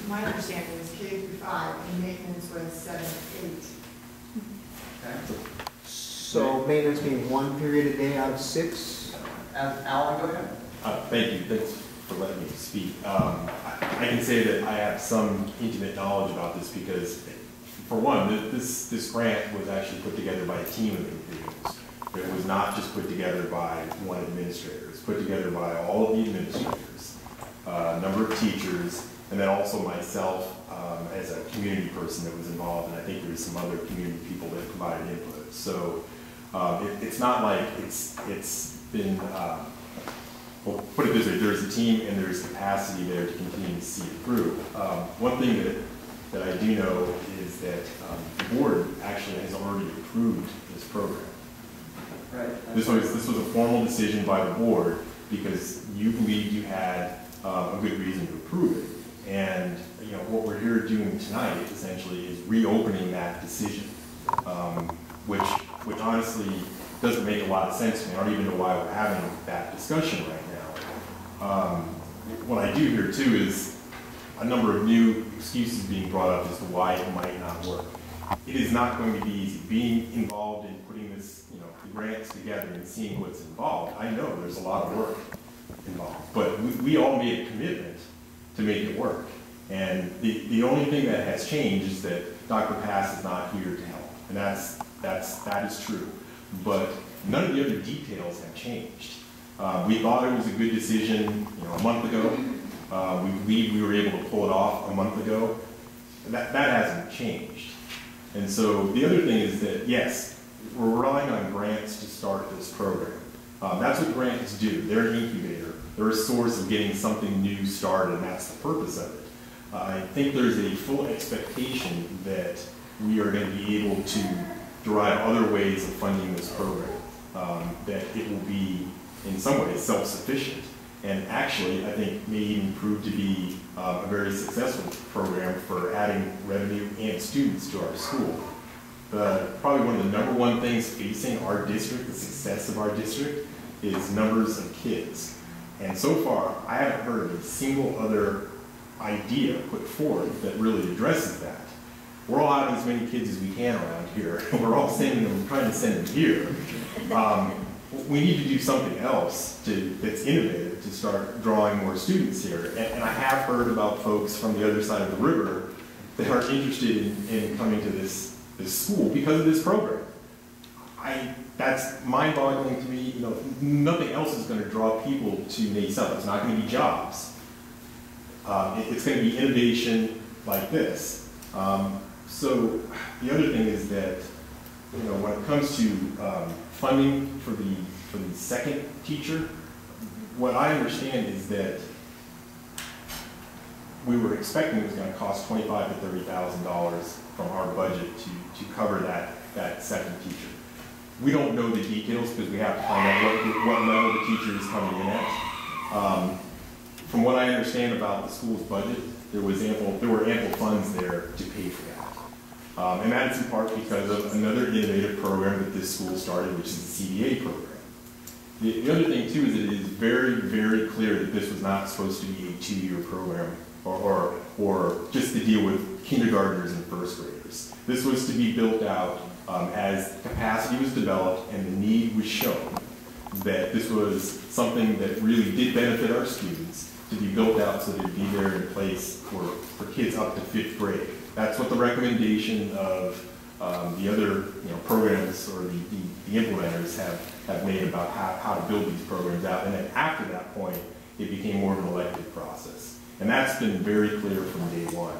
My understanding was K through 5, and maintenance was 7, 8. Okay? So maintenance being one period a day out of 6? Alan, go ahead. Thank you, thanks for letting me speak. I can say that I have some intimate knowledge about this because, for one, this grant was actually put together by a team of individuals. It was not just put together by one administrator. It was put together by all of the administrators, a number of teachers, and then also myself as a community person that was involved, and I think there was some other community people that provided input. So it's not like it's been, well, put it this way, there's a team and there's capacity there to continue to see it through. One thing that I do know is that the board actually has already approved this program. Right. This was a formal decision by the board because you believed you had a good reason to approve it. And what we're here doing tonight essentially is reopening that decision, which honestly doesn't make a lot of sense to me. I don't even know why we're having that discussion right now. What I do hear too is a number of new excuses being brought up as to why it might not work. It is not going to be easy. Being involved in putting this, the grants together and seeing what's involved, I know there's a lot of work involved. But we all made a commitment to make it work. And the only thing that has changed is that Dr. Pass is not here to help. And that is true. But none of the other details have changed. We thought it was a good decision, a month ago. We believe we were able to pull it off a month ago. That hasn't changed. And so the other thing is that, yes, we're relying on grants to start this program. That's what grants do. They're an incubator. They're a source of getting something new started, and that's the purpose of it. I think there's a full expectation that we are going to be able to derive other ways of funding this program, that it will be, in some ways, self-sufficient. And actually, I think may even prove to be a very successful program for adding revenue and students to our school. Probably one of the #1 things facing our district, the success of our district, is numbers of kids. And so far, I haven't heard of a single other idea put forward that really addresses that. We're all having as many kids as we can around here. We're all sending them, trying to send them here. We need to do something else that's innovative to start drawing more students here. And I have heard about folks from the other side of the river that are interested in coming to this school because of this program. That's mind-boggling to me. Nothing else is going to draw people to NACEL. It's not going to be jobs. It's going to be innovation like this. So the other thing is that, when it comes to funding for the second teacher, what I understand is that we were expecting it was going to cost $25,000 to $30,000 from our budget to cover that second teacher. We don't know the details because we have to find out what level the teacher is coming in at. from what I understand about the school's budget, there were ample funds there to pay for that. And that's in part because of another innovative program that this school started, which is the CDA program. The other thing too is that it is very, very clear that this was not supposed to be a 2-year program or just to deal with kindergartners and first graders. This was to be built out as capacity was developed and the need was shown that this was something that really did benefit our students to be built out so that it'd be there in place for kids up to 5th grade. That's what the recommendation of the other programs or the implementers have made about how to build these programs out. And then after that point, it became more of an elective process. And that's been very clear from day one.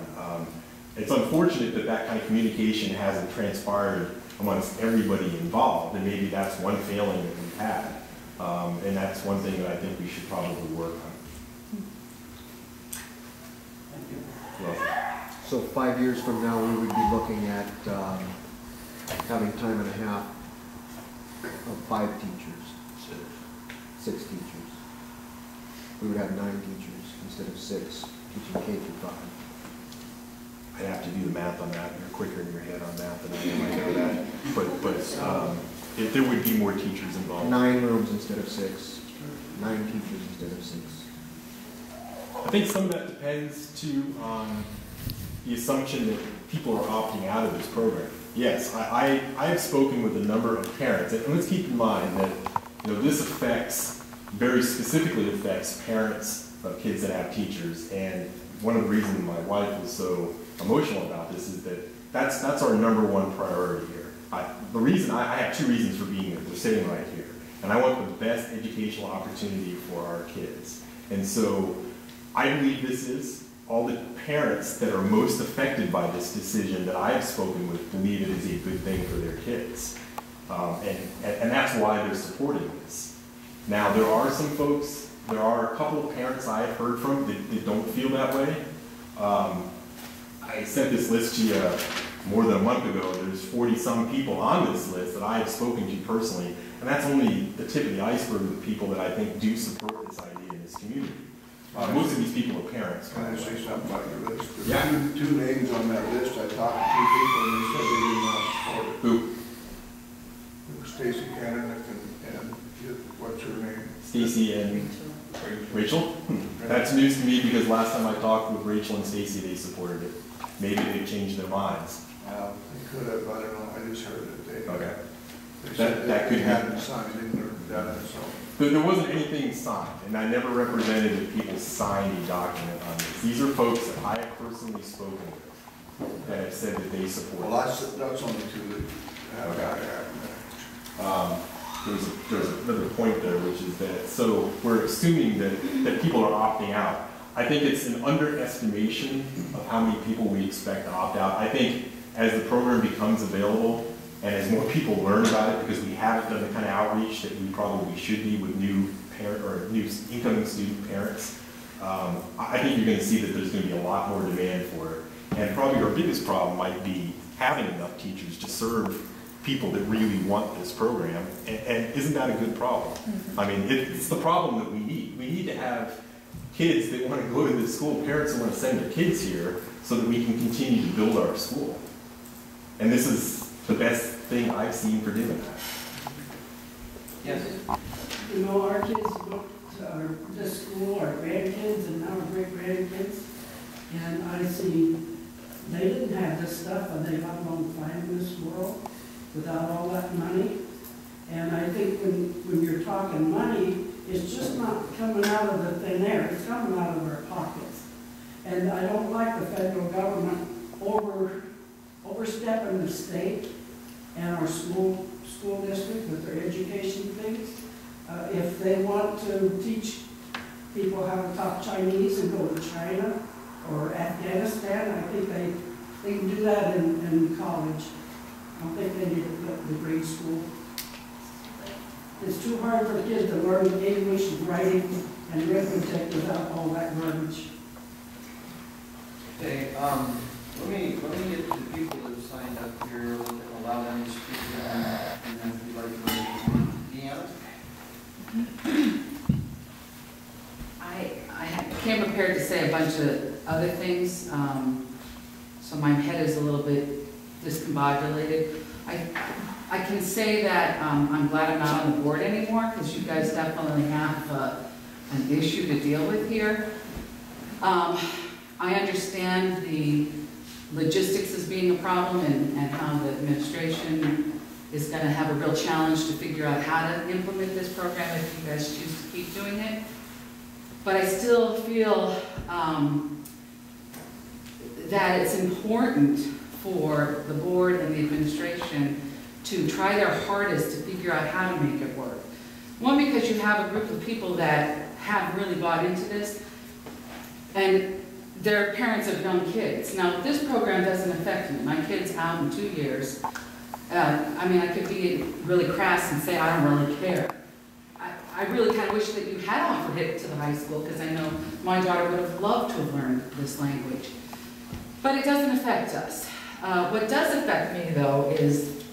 It's unfortunate that that kind of communication hasn't transpired amongst everybody involved, and maybe that's one failing that we've had. And that's one thing that I think we should probably work on. Well, So 5 years from now, we would be looking at having time and a half of 5 teachers, 6 teachers. We would have 9 teachers instead of 6 teaching K through 5. I'd have to do the math on that. You're quicker in your head on math than I am, I know that. But if there would be more teachers involved. 9 rooms instead of 6, 9 teachers instead of 6. I think some of that depends too on the assumption that people are opting out of this program. Yes, I have spoken with a number of parents, and let's keep in mind that this very specifically affects parents of kids that have teachers, and one of the reasons my wife was so emotional about this is that that's our #1 priority here. I have 2 reasons for being here. We're sitting right here, and I want the best educational opportunity for our kids. And so I believe this is all the parents that are most affected by this decision that I've spoken with believe it is a good thing for their kids. And that's why they're supporting this. Now, there are a couple of parents I have heard from that don't feel that way. I sent this list to you more than a month ago. There's 40-some people on this list that I have spoken to personally, and that's only the tip of the iceberg of the people that I think do support this idea in this community. Most of these people are parents. Can I say something about your list? There's Yeah. two names on that list. I talked to 2 people and they said they did not support it. Who? It was Stacy Kenneth and what's her name? Stacy and Rachel? That's news to me because last time I talked with Rachel and Stacy, they supported it. Maybe they've changed their minds. They could have, I don't know. I just heard that they. Okay. They said That could they be. hadn't signed it or done it, so. There wasn't anything signed, and I never represented that people signed a document on this. These are folks that I have personally spoken with that have said that they support Well, this. that's only 2 that have happened. There's another point there, which is that, so we're assuming that people are opting out. I think it's an underestimation of how many people we expect to opt out. I think as the program becomes available, and as more people learn about it, because we haven't done the kind of outreach that we probably should be with new parent or new incoming student parents, I think you're going to see that there's going to be a lot more demand for it. And probably our biggest problem might be having enough teachers to serve people that really want this program. And isn't that a good problem? Mm-hmm. I mean, it's the problem that we need. We need to have kids that want to go to this school, parents that want to send their kids here, so that we can continue to build our school. And this is the best thing I've seen for doing that. Yes. Our kids go to this school, our grandkids, and now our great-grandkids, and I see they didn't have this stuff, and they got along fine in this world without all that money. And I think when you're talking money, it's just not coming out of the thin air, it's coming out of our pockets. And I don't like the federal government overstepping the state and our school district with their education things. If they want to teach people how to talk Chinese and go to China or Afghanistan, I think they can do that in college. I don't think they need to put the grade school. It's too hard for kids to learn English and writing and arithmetic without all that garbage. Okay, let me get to the people that have signed up here, allow them to speak, and then if you'd like to raise your hand. Deanna? I have came prepared to say a bunch of other things, so my head is a little bit discombobulated. I can say that I'm glad I'm not on the board anymore, because you guys definitely have an issue to deal with here. I understand the logistics as being a problem, and how the administration is going to have a real challenge to figure out how to implement this program if you guys choose to keep doing it. But I still feel that it's important for the board and the administration to try their hardest to figure out how to make it work. One, because you have a group of people that have really bought into this, and they're parents of young kids. Now, this program doesn't affect me. My kid's out in 2 years. I mean, I could be really crass and say I don't really care. I really kind of wish that you had offered it to the high school, because I know my daughter would have loved to have learned this language. But it doesn't affect us. What does affect me, though, is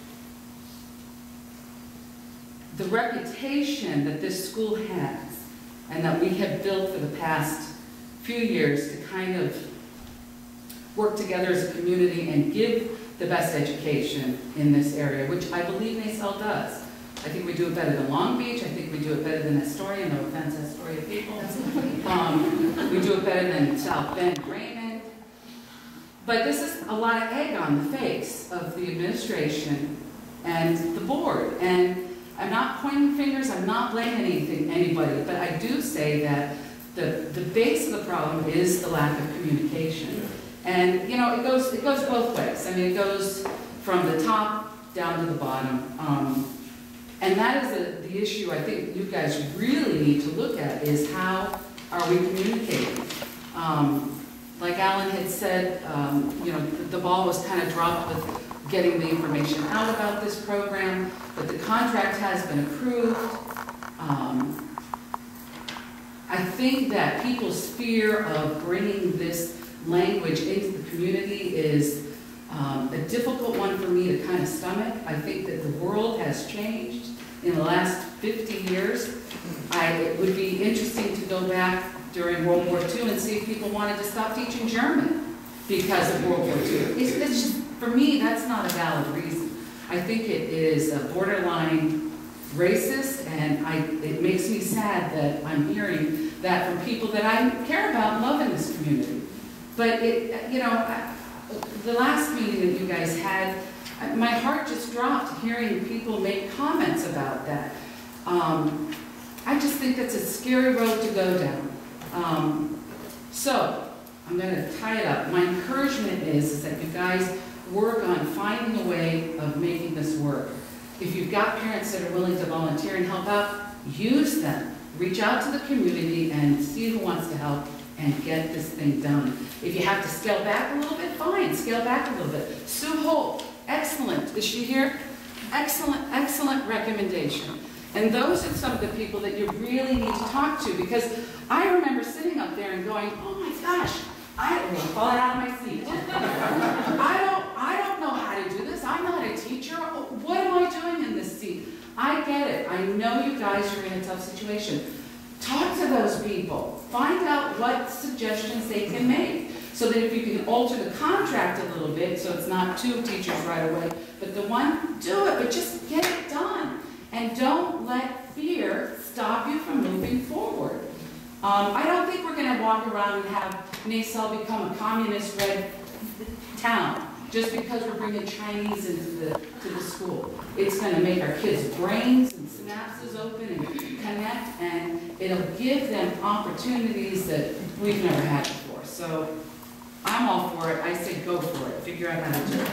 the reputation that this school has and that we have built for the past few years to kind of work together as a community and give the best education in this area, which I believe NACEL does. I think we do it better than Long Beach. I think we do it better than Astoria, no offense, Astoria people. We do it better than South Bend, Raymond. But this is a lot of egg on the face of the administration and the board. And I'm not pointing fingers, I'm not blaming anybody, but I do say that the base of the problem is the lack of communication. And you know, it goes both ways. I mean, it goes from the top down to the bottom. And that is the issue I think you guys really need to look at, is how are we communicating? Like Alan had said, you know, the ball was kind of dropped with getting the information out about this program, but the contract has been approved. I think that people's fear of bringing this language into the community is a difficult one for me to kind of stomach. I think that the world has changed in the last 50 years. It would be interesting to go back during World War II and see if people wanted to stop teaching German because of World War II. It's just, for me, that's not a valid reason. I think it is a borderline racist, and it makes me sad that I'm hearing that from people that I care about and love in this community. But you know, the last meeting that you guys had, my heart just dropped hearing people make comments about that. I just think that's a scary road to go down. So, I'm going to tie it up. My encouragement is that you guys work on finding a way of making this work. If you've got parents that are willing to volunteer and help out, use them. Reach out to the community and see who wants to help and get this thing done. If you have to scale back a little bit, fine, scale back a little bit. Sue Holt, excellent. Is she here? Excellent, excellent recommendation. And those are some of the people that you really need to talk to, because I remember sitting up there and going, oh my gosh, I'm falling out of my seat. I don't know how to do this. I'm not a teacher. What am I doing in this seat? I get it. I know you guys are in a tough situation. Talk to those people. Find out what suggestions they can make, so that if you can alter the contract a little bit, so it's not 2 teachers right away, but the one, do it, but just get it done. And don't let fear stop you from moving forward. I don't think we're going to walk around and have NACEL become a communist red town just because we're bringing Chinese into the school. It's going to make our kids' brains and synapses open and connect, and it'll give them opportunities that we've never had before. So I'm all for it. I say go for it. Figure out how to do it.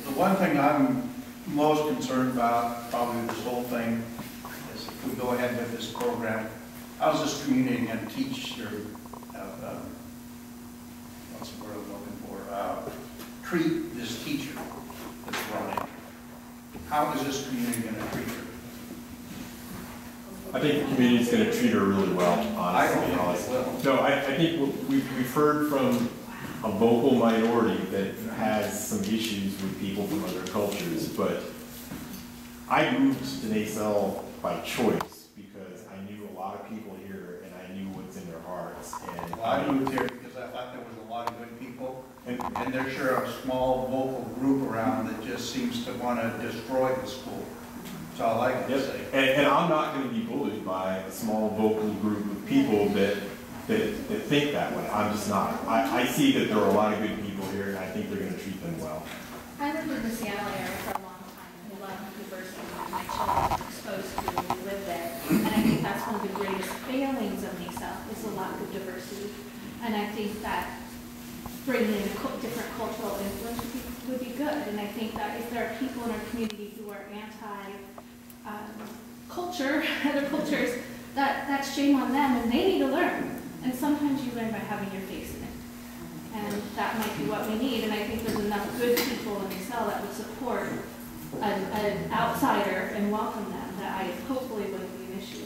The one thing I'm most concerned about, probably this whole thing, is if we go ahead with this program, how's this community going to teach their, what's the word I'm looking for, treat this teacher that's running? How is this community going to treat her? I think the community is going to treat her really well, honestly. I don't think they will. No, I think we've heard from a vocal minority that has some issues with people from other cultures, but I moved to NACEL by choice because I knew a lot of people this. And Well, I moved here because I thought there was a lot of good people, and there's sure a small vocal group around that just seems to want to destroy the school. That's all I can Yep. say. And I'm not going to be bullied by a small vocal group of people that think that way. I'm just not. I see that there are a lot of good people here, and I think they're going to treat them well. I lived in the Seattle area for a long time, and a lot of diversity that my children were exposed to when we lived there. And I think that's one of the greatest failings of NISA, is a lack of diversity. And I think that bringing in different cultural influence would be good. And I think that if there are people in our community who are anti-culture, other cultures, that's shame on them, and they need to learn. And sometimes you learn by having your face in it. And that might be what we need. And I think there's enough good people in Excel that would support an outsider and welcome them, that I hopefully wouldn't be an issue.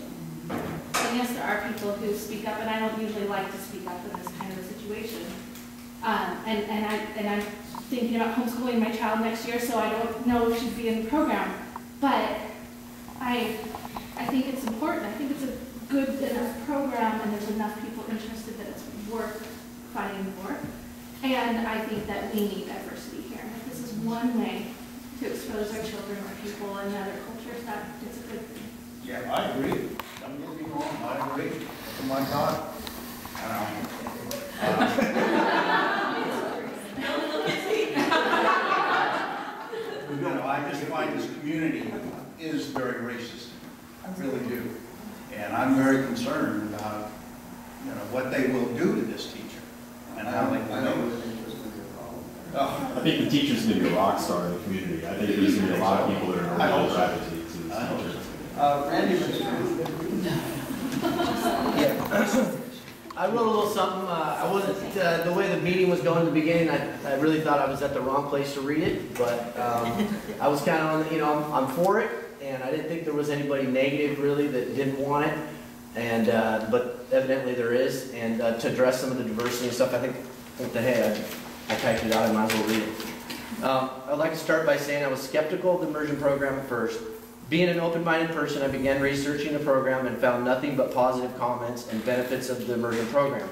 And yes, there are people who speak up, and I don't usually like to speak up in this kind of a situation. And I'm thinking about homeschooling my child next year, so I don't know if she'd be in the program. But I think it's important. I think it's a good enough program, and there's enough people interested that it's worth fighting for. And I think that we need diversity here. And if this is one way to expose our children to people and other cultures, that it's a good thing. Yeah, I agree. Don't get me wrong, I agree. Oh my God. I just find this community is very racist. I really do. And I'm very concerned about, what they will do to this teacher and how they will do it. I think the teacher's going to be a rock star in the community. I think there's going to be a lot of people that are going to gravitate to this teacher. Randy, I wrote a little something. I wasn't, the way the meeting was going in the beginning, I really thought I was at the wrong place to read it, but I was kind of on, I'm for it, and I didn't think there was anybody negative really that didn't want it, and but evidently there is, and to address some of the diversity and stuff, I think I typed it out, I might as well read it. I'd like to start by saying I was skeptical of the immersion program at first. Being an open-minded person, I began researching the program and found nothing but positive comments and benefits of the immersion program.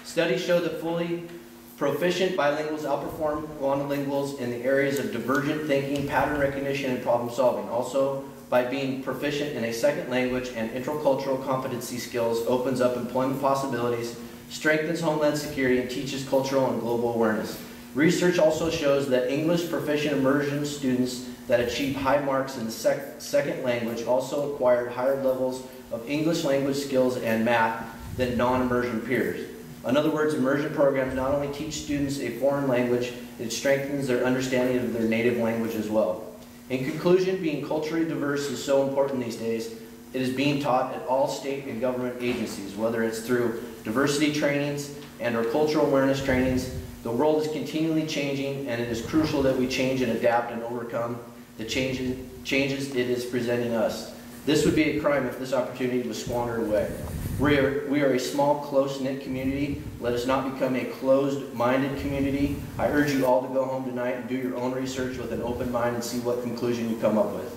Studies show that fully proficient bilinguals outperform monolinguals in the areas of divergent thinking, pattern recognition, and problem solving. Also, by being proficient in a second language and intercultural competency skills opens up employment possibilities, strengthens homeland security, and teaches cultural and global awareness. Research also shows that English proficient immersion students that achieve high marks in the second language also acquired higher levels of English language skills and math than non-immersion peers. In other words, immersion programs not only teach students a foreign language, it strengthens their understanding of their native language as well. In conclusion, being culturally diverse is so important these days. It is being taught at all state and government agencies, whether it's through diversity trainings and or cultural awareness trainings. The world is continually changing, and it is crucial that we change and adapt and overcome the changes it is presenting us. This would be a crime if this opportunity was squandered away. We are a small, close-knit community. Let us not become a closed-minded community. I urge you all to go home tonight and do your own research with an open mind and see what conclusion you come up with.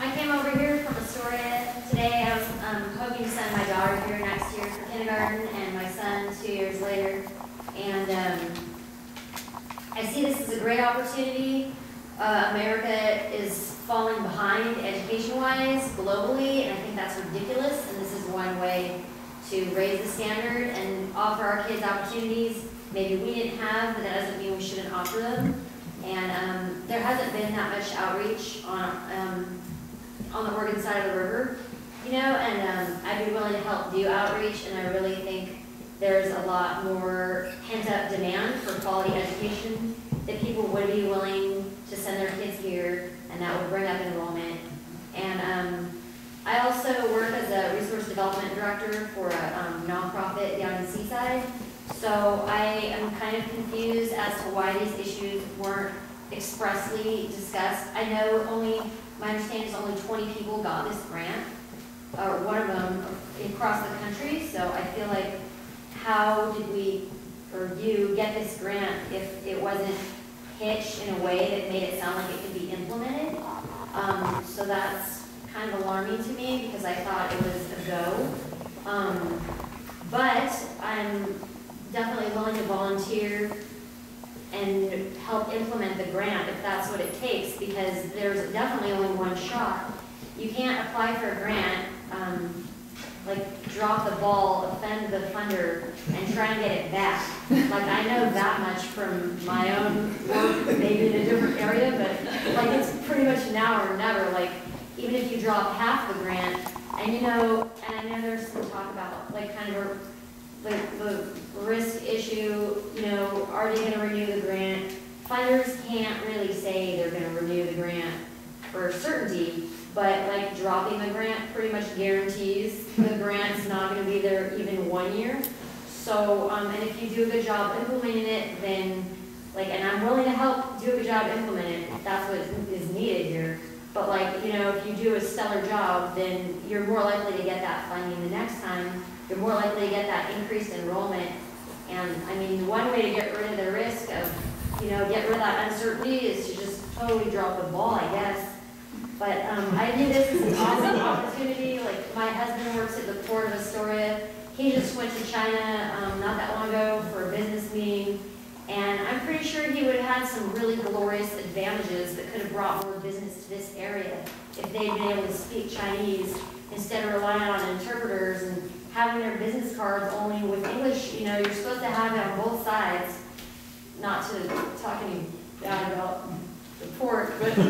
I came over here from Astoria today. I was hoping to send my daughter here next year for kindergarten and my son 2 years later. And I see this as a great opportunity. America is falling behind education-wise globally, and I think that's ridiculous. And this is one way to raise the standard and offer our kids opportunities maybe we didn't have, but that doesn't mean we shouldn't offer them. And there hasn't been that much outreach on the Oregon side of the river, and I'd be willing to help do outreach, and I really think there's a lot more pent-up demand for quality education that people would be willing to send their kids here, and that would bring up enrollment. And I also work as a resource development director for a nonprofit down in Seaside, so I am kind of confused as to why these issues weren't expressly discussed. I know my understanding is only 20 people got this grant, or one of them across the country, so I feel like how did we, or you, get this grant if it wasn't pitched in a way that made it sound like it could be implemented? So that's kind of alarming to me because I thought it was a go. But I'm definitely willing to volunteer and help implement the grant if that's what it takes, because there's definitely only one shot. You can't apply for a grant, like drop the ball, offend the funder, and try and get it back. Like, I know that much from my own work, maybe in a different area, but like, it's pretty much now or never. Like, even if you drop half the grant, and you know, and I know there's some talk about like kind of the risk issue, you know, are they gonna renew the grant? Funders can't really say they're gonna renew the grant for certainty, but like dropping the grant pretty much guarantees the grant's not gonna be there even 1 year. So, and if you do a good job implementing it, then like, and I'm willing to help do a good job implementing it, if that's what is needed here. But like, you know, if you do a stellar job, then you're more likely to get that funding the next time. You're more likely to get that increased enrollment. And I mean, one way to get rid of the risk of, you know, get rid of that uncertainty is to just totally drop the ball, I guess. But I view this as an awesome opportunity. Like, my husband works at the Port of Astoria. He just went to China not that long ago for a business meeting. And I'm pretty sure he would have had some really glorious advantages that could have brought more business to this area if they'd been able to speak Chinese instead of relying on interpreters and having their business cards only with English. You know, you're supposed to have it on both sides. Not to talk any bad about the port, but I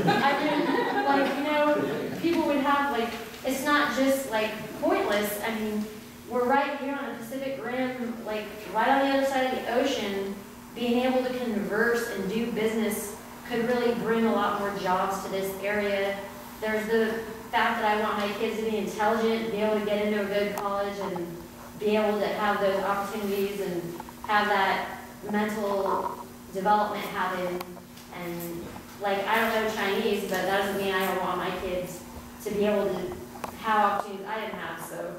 mean, like, you know, people would have, like, it's not just, like, pointless. I mean, we're right here on the Pacific Rim, like, right on the other side of the ocean. Being able to converse and do business could really bring a lot more jobs to this area. There's the fact that I want my kids to be intelligent, be able to get into a good college and be able to have those opportunities and have that mental development happen. And like, I don't know Chinese, but that doesn't mean I don't want my kids to be able to have opportunities I didn't have. So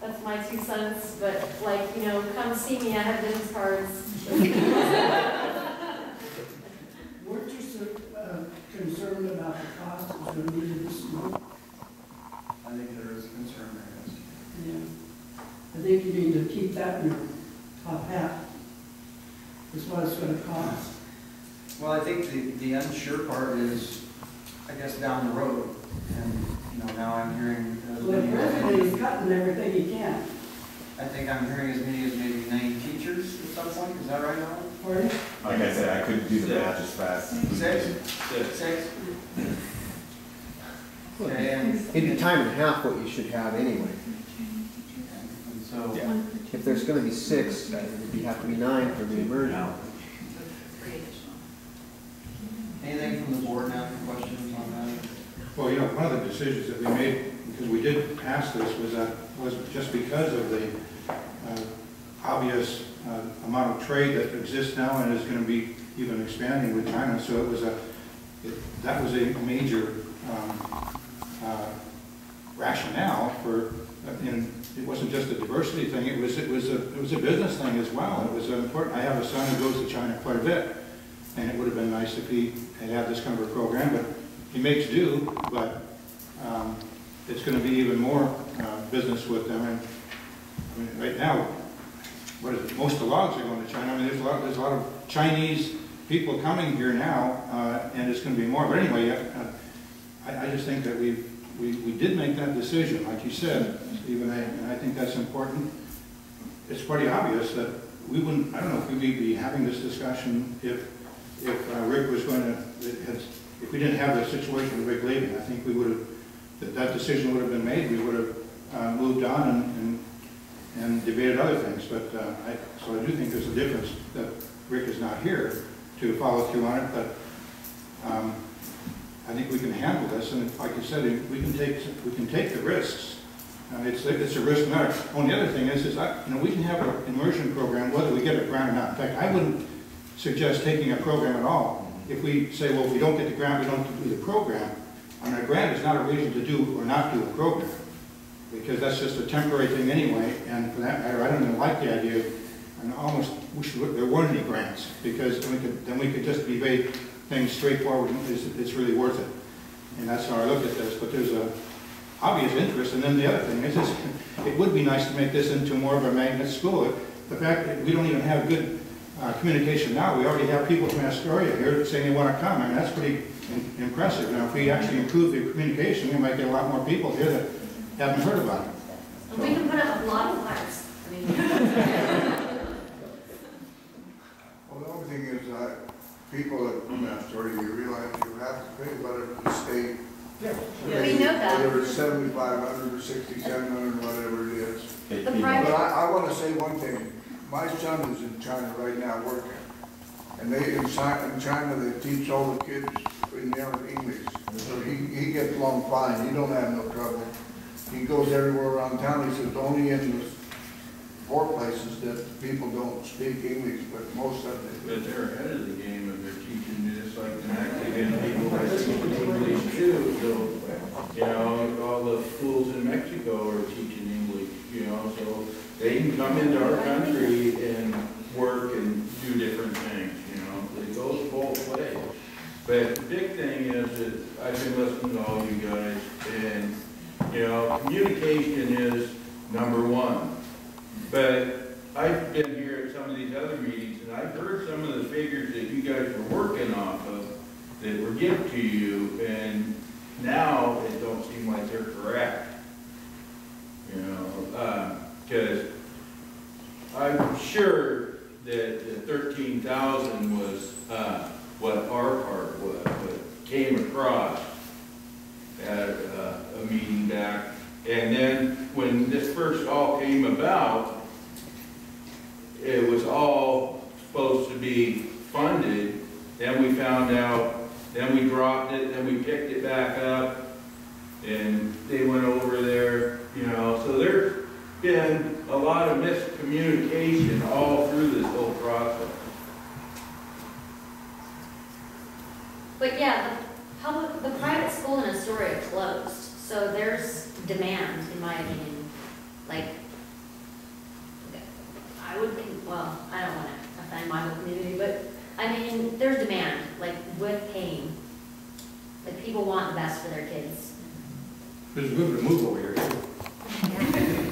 that's my 2 cents. But like, you know, come see me, I have business cards. Weren't you concerned about the cost that's going to be to the school? I think there is a concern there, yes. Yeah. I think you need to keep that in your top half. That's what it's going to cost. Well, I think the unsure part is, I guess, down the road. And, you know, now I'm hearing Well, the president is cutting everything he can. I think I'm hearing as many as maybe 9 teachers at some point. Is that right, Alan? Pardon? Like I said, I couldn't do the math as fast. 6? Okay, and In the time and a half what you should have anyway. and so, If there's gonna be 6, it'd have to be 9 for the immersion. anything from the board now, any questions on that? Well, you know, one of the decisions that we made, because we did pass this, was just because of the obvious amount of trade that exists now and is going to be even expanding with China. So it was that was a major rationale for. And it wasn't just a diversity thing; it was a business thing as well. It was important. I have a son who goes to China quite a bit, and it would have been nice if he had this kind of a program. But he makes do. But it's going to be even more business with them. And I mean, right now, what is it? Most of the logs are going to China. I mean, there's a lot of Chinese people coming here now, and it's going to be more. But anyway, I just think that we did make that decision, like you said, Stephen, and I think that's important. It's pretty obvious that we wouldn't. I don't know if we'd be having this discussion if Rick was going to. If we didn't have the situation with Rick leaving, I think we would have. That decision would have been made. We would have moved on and debated other things. But so I do think there's a difference that Rick is not here to follow through on it. But I think we can handle this, and like you said, we can take the risks. It's a risk matter. Only other thing is we can have an immersion program whether we get a grant or not. In fact, I wouldn't suggest taking a program at all. If we say, well, if we don't get the grant, we don't do the program. I mean, a grant is not a reason to do or not do a program, because that's just a temporary thing anyway. And for that matter, I don't even like the idea. And almost wish there weren't any grants, because then we could just debate things straightforward. It's really worth it. And that's how I look at this, but there's a obvious interest. And then the other thing is, it would be nice to make this into more of a magnet school. The fact that we don't even have good communication now, we already have people from Astoria here saying they want to come. I mean, that's pretty impressive. Now, if we actually improve the communication, we might get a lot more people here that haven't heard about it. And we can put up a lot of flyers. I mean. Well, the only thing is, people that from Astoria, you realize you have to pay whatever the state. Yeah. We know that. Whether it's 7,500 or 6,700, whatever it is. The private. But I want to say one thing. My son is in China right now working. And in China, they teach all the kids in there English. So he gets along fine. He don't have no trouble. He goes everywhere around town. He says only in the 4 places that people don't speak English, but most of them. But they're ahead of the game and they're teaching this like the Mexican people that speak English too. So, you know, all the schools in Mexico are teaching English, you know, so they can come into our country and work and do different things, you know. It goes both ways. But the big thing is that I've been listening to all you guys, and, you know, communication is #1. But I've been here at some of these other meetings, and I've heard some of the figures that you guys were working off of that were given to you, and now it don't seem like they're correct. You know, because I'm sure that the 13,000 was what our part was, what came across at a meeting back. And then when this first all came about, it was all supposed to be funded. Then we found out, then we dropped it, then we picked it back up, and they went over there, you know. So there's been a lot of miscommunication all through this whole process. But yeah, the private school in Astoria closed, so there's demand, in my opinion. Like, I would think, well, I don't want to offend my whole community, but I mean, there's demand, like with paying. Like people want the best for their kids. There's a good bit of move over here.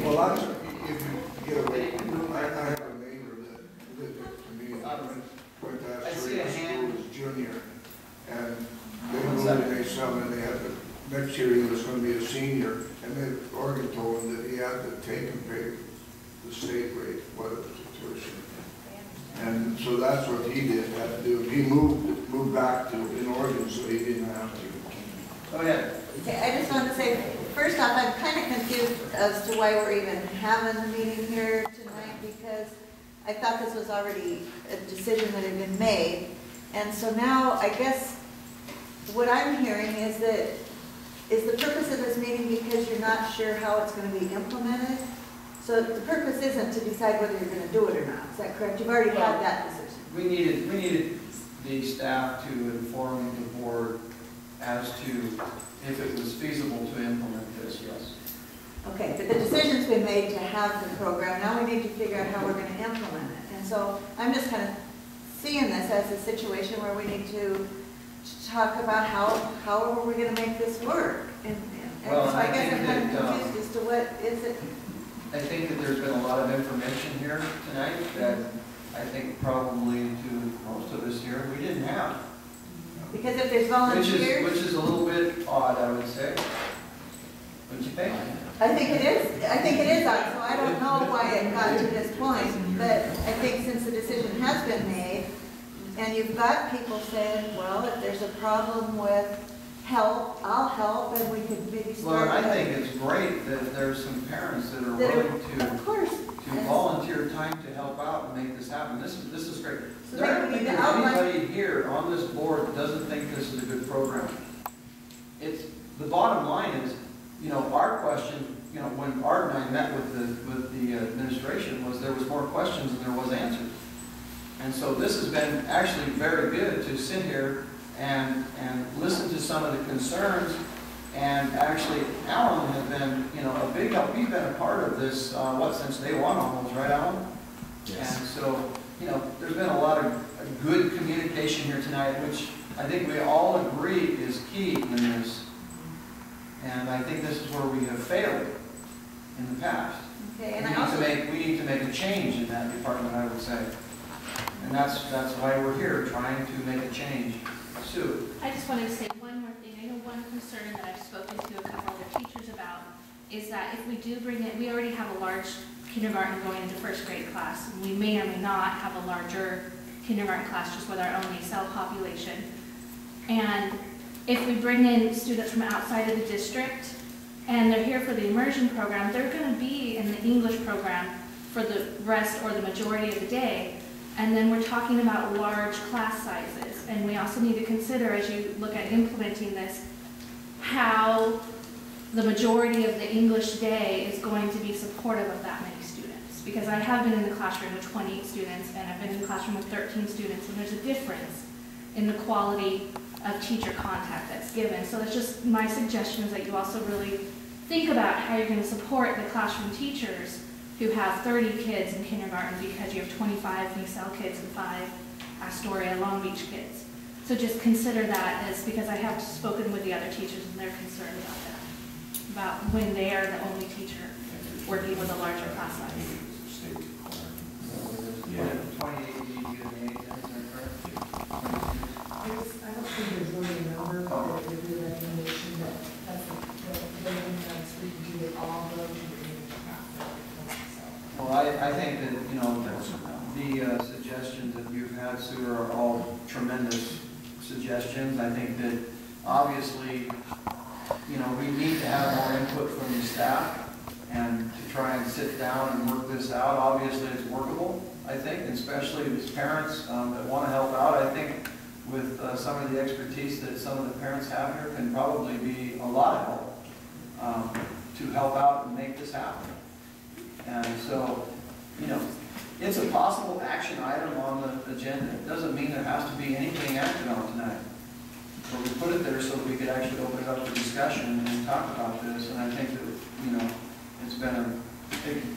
Well, that's, if you get away, I have a neighbor that lived to me, went to Astoria School as junior, and they moved in a summer, and they had to, next year he was going to be a senior, and then Oregon told him that he had to take and pay the state rate, whether it was a tuition. And so that's what he did, had to do. He moved back to in Oregon, so he didn't have to. Go ahead. Okay, I just want to say, first off, I'm kind of confused as to why we're even having the meeting here tonight, because I thought this was already a decision that had been made. And so now, I guess, what I'm hearing is that, is the purpose of this meeting because you're not sure how it's going to be implemented? So the purpose isn't to decide whether you're going to do it or not, is that correct? You've already had that decision. We needed the staff to inform the board as to if it was feasible to implement this, yes. Okay, but the decision's been made to have the program. Now we need to figure out how we're going to implement it. And so I'm just kind of seeing this as a situation where we need to talk about how are we going to make this work. And Well, so I guess I'm kind of that, confused as to what is it. I think that there's been a lot of information here tonight that I think probably to most of us here, we didn't have. Because if there's volunteers. Which is a little bit odd, I would say. Wouldn't you think? I think it is. I think it is odd, so I don't know why it got to this point. But I think since the decision has been made, and you've got people saying, well, if there's a problem with help, I'll help, and we could maybe start. Well, I think it's great that there's some parents that are willing to volunteer time to help out and make this happen. This is great. So There aren't maybe anybody here on this board that doesn't think this is a good program. It's the bottom line is, you know, our question, you know, when Art and I met with the administration, was there was more questions than there was answers. And so this has been actually very good to sit here and listen to some of the concerns. And actually, Alan has been, you know, a big help. He's been a part of this, since day one almost, right, Alan? Yes. And so, you know, there's been a lot of good communication here tonight, which I think we all agree is key in this. And I think this is where we have failed in the past. Okay, We and I need to also, make a change in that department, I would say. And that's why we're here, trying to make a change. Sue? I just wanted to say one more thing. I know one concern that I've spoken to a couple other teachers about is that if we do bring it, we already have a large kindergarten going into first grade class. And we may or may not have a larger kindergarten class just with our own ACEL population. And if we bring in students from outside of the district and they're here for the immersion program, they're going to be in the English program for the rest or the majority of the day. And then we're talking about large class sizes. And we also need to consider, as you look at implementing this, how the majority of the English day is going to be supportive of that many students. Because I have been in the classroom with 28 students, and I've been in the classroom with 13 students, and there's a difference in the quality of teacher contact that's given. So that's just my suggestion, is that you also really think about how you're going to support the classroom teachers who have 30 kids in kindergarten because you have 25 ACEL kids and 5 Astoria Long Beach kids. So just consider that, as because I have spoken with the other teachers and they're concerned about that, about when they are the only teacher working with a larger class size. Yeah. 28 you get an 8, is that correct? I don't think there's really a number, but it would be a recommendation that that's the building that's we can do it all go to the English class. Well, I think that, you know, the suggestions that you've had, Sue, are all tremendous suggestions. I think that obviously, you know, we need to have more input from the staff and to try and sit down and work this out. Obviously, it's workable, I think, especially as parents that want to help out. I think with some of the expertise that some of the parents have here can probably be a lot of help to help out and make this happen. And so, you know, it's a possible action item on the agenda. It doesn't mean there has to be anything acted on tonight. But we put it there so that we could actually open it up for discussion and talk about this. And I think that, you know, it's been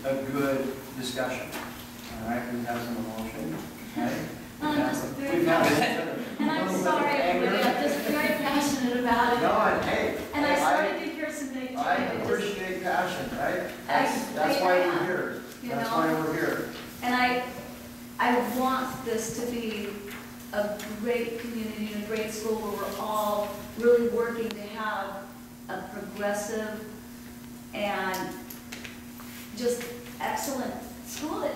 a good discussion. All right, we've had some emotion. Right? I'm just very passionate, and I'm sorry, everybody, I'm just very passionate about it. No, and hey, And I started to hear some negativity. I appreciate passion, right? That's why we're here. That's why we're here. And I want this to be a great community and a great school where we're all really working to have a progressive and just excellent school that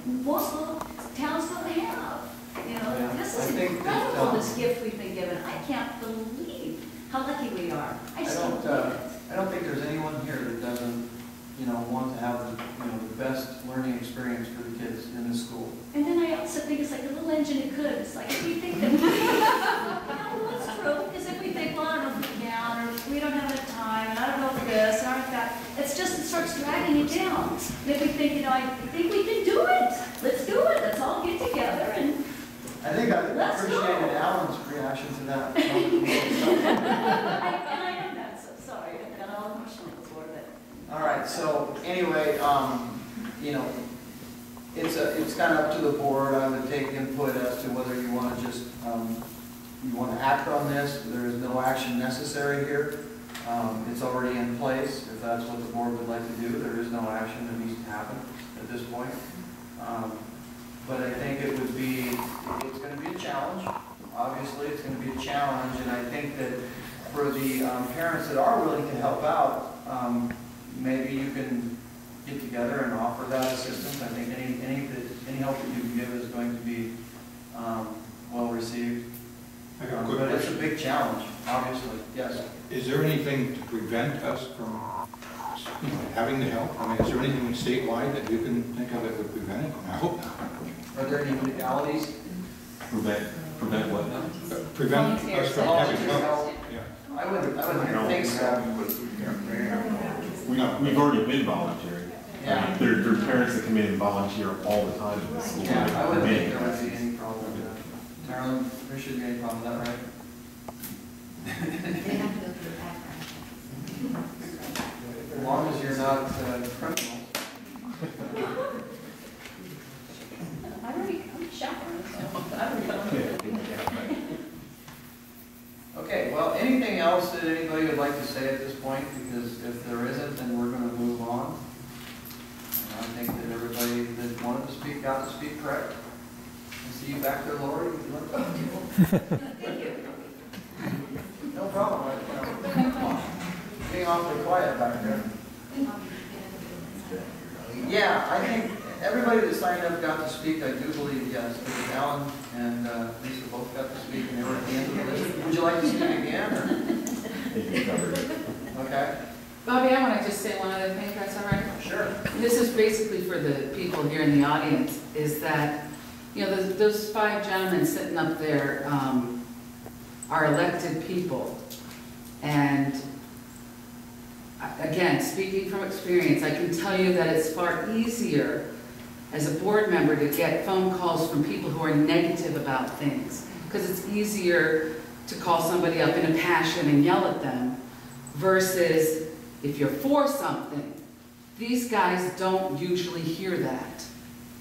most little towns don't have. You know, this is incredible, this gift we've been given. I can't believe how lucky we are. I don't think there's anyone here that doesn't, you know, want to have the, you know, the best learning experience for the kids in the school. And then I also think it's like a little engine it could. It's like if we think that, well, it's true, because if we think, well, I don't know if we can, or we don't have enough time, and I don't know if this, and I don't know that, it's just, it starts dragging it down. And if we think, you know, I think we can do it. Let's do it. Let's all get together and I think I appreciated Alan's reaction to that. and I am that, so sorry. I got all emotional before that. All right, so anyway, you know, it's kind of up to the board. I would take input as to whether you want to just, you want to act on this. There is no action necessary here. It's already in place. If that's what the board would like to do, there is no action that needs to happen at this point. But I think it would be, it's going to be a challenge. Obviously, it's going to be a challenge, and I think that for the parents that are willing to help out, maybe you can get together and offer that assistance. I think any help that you can give is going to be well received. But it's a big challenge, obviously. Yes. Is there anything to prevent us from, you know, having the help? I mean, is there anything statewide that you can think of that would prevent it? I hope not. Are there any legalities? Prevent what now? Prevent us from having help. Yeah. I wouldn't think so. We've already been volunteering. Yeah. I mean, there are parents that come in and volunteer all the time in the school. Yeah, I wouldn't think there would be any problem with that. Marilyn, there shouldn't be any problem with that, right? they have to go through the background. As long as you're not criminal. I'm chaperone, so I don't know. Okay, well, anything else that anybody would like to say at this point? point, because if there isn't, then we're going to move on. And I think that everybody that wanted to speak got to speak, correct? I see you back there, Lori. Would you like to? Thank you. No problem. Being awfully quiet back there. Yeah, I think everybody that signed up got to speak. I do believe, yes. Because Alan and Lisa both got to speak, and they were at the end of the list. Would you like to speak again? Or? I think we covered it. Okay. Bobby, I want to just say one other thing, if that's all right? Sure. This is basically for the people here in the audience, is that, you know, those 5 gentlemen sitting up there are elected people. And again, speaking from experience, I can tell you that it's far easier as a board member to get phone calls from people who are negative about things, because it's easier to call somebody up in a passion and yell at them versus if you're for something. These guys don't usually hear that.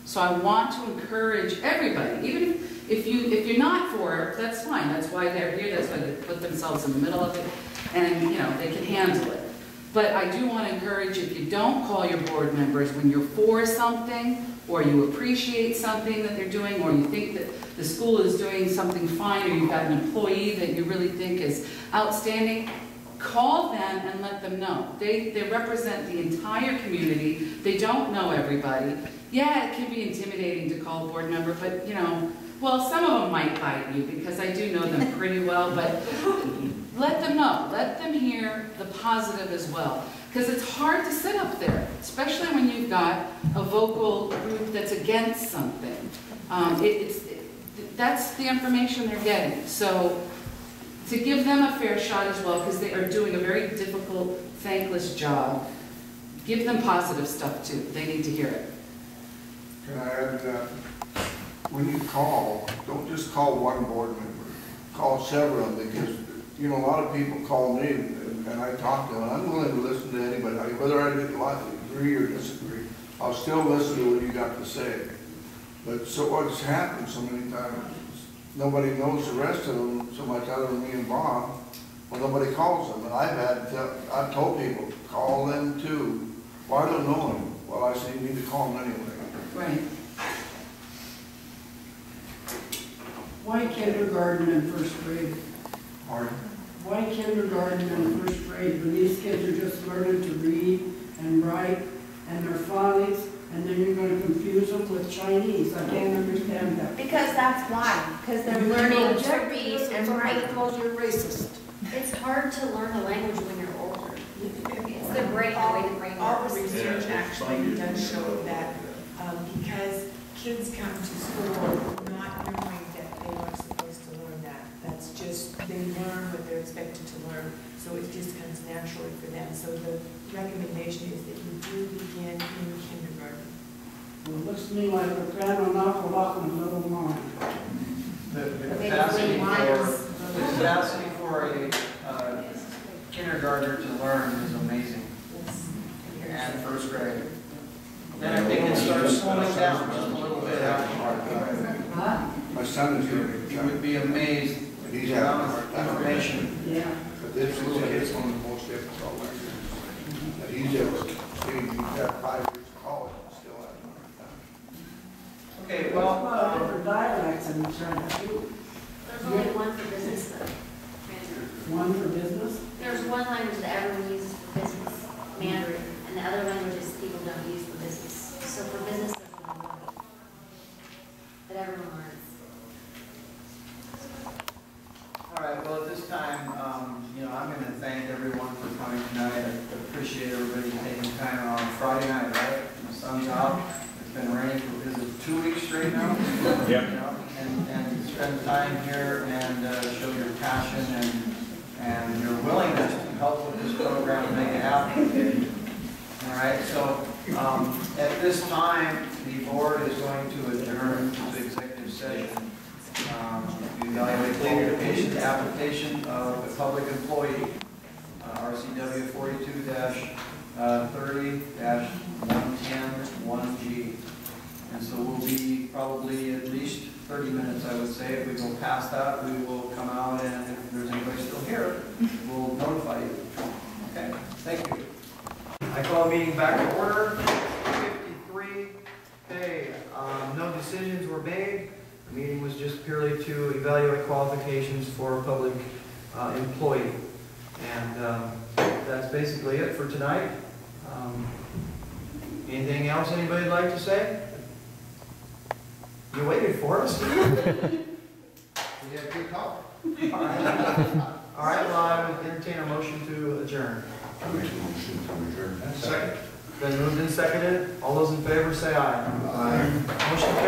So I want to encourage everybody, even if you're not for it, that's fine. That's why they're here. That's why they put themselves in the middle of it, and you know they can handle it. But I do want to encourage, if you don't call your board members when you're for something, or you appreciate something that they're doing, or you think that the school is doing something fine, or you've got an employee that you really think is outstanding, call them and let them know. They represent the entire community. They don't know everybody. Yeah, it can be intimidating to call a board member, but you know, well, some of them might bite you because I do know them pretty well, but let them know. Let them hear the positive as well. Because it's hard to sit up there, especially when you've got a vocal group that's against something. That's the information they're getting. So to give them a fair shot as well, because they are doing a very difficult, thankless job, give them positive stuff too. They need to hear it. Can I add that when you call, don't just call one board member, call several, because, you know, a lot of people call me and I talk to them, and I'm willing to listen to anybody, whether I agree or disagree. I'll still listen to what you got to say. But so what's happened so many times, nobody knows the rest of them so much other than me and Bob. Well, nobody calls them, and I've told people, call them too. Well, I don't know them. Well, I say you need to call them anyway. Right. Why kindergarten and first grade? Pardon? Why kindergarten and first grade when these kids are just learning to read and write and their phonics, and then you're going to confuse them with Chinese? I can't understand that. Because that's why, because they're learning to read and write. Because you're racist. It's hard to learn a language when you're older. It's the brain, the way the brain All works. the research actually does show that because kids come to school not knowing that they weren't supposed to learn that. That's just, they learn what they're expected to learn, so it just comes naturally for them. So the recommendation is that you do begin in kindergarten. Well, it looks to me like we're cramming an awful lot in a little mind. The capacity for a kindergartner to learn is amazing. And first grade. Then I think it starts slowing down just a little bit after. My son is here. You would be amazed at the amount of information. Yeah. But this is one of the most difficult languages that he's ever seen. He's got 5 years of college and still hasn't learned that. Okay, well, different dialects in China too. There's only one for business though. One for business? There's one language that everyone uses for business, Mandarin, and the other languages people don't use for business. So for business, there's one language that everyone learns. all right, well, at this time, you know, I'm going to thank everyone for coming tonight. I appreciate everybody taking time on Friday night, right? The sun's out. It's been raining for, is it 2 weeks straight now? Yep. You know, and spend time here and show your passion and your willingness to help with this program and make it happen. All right, so at this time, the board is going to adjourn to executive session to evaluate qualifications application of a public employee, RCW 42-30-110-1G. And so we'll be probably at least 30 minutes, I would say. If we go past that, we will come out, and if there's anybody still here, we'll notify you. Okay? Call meeting back to order. 53. Okay, no decisions were made. The meeting was just purely to evaluate qualifications for a public employee. And that's basically it for tonight. Anything else anybody'd like to say? You waited for us? You had a good call. All right, well, I would entertain a motion to adjourn. I make a motion to adjourn. Second. Been moved and seconded. All those in favor say aye. Aye. Motion carries.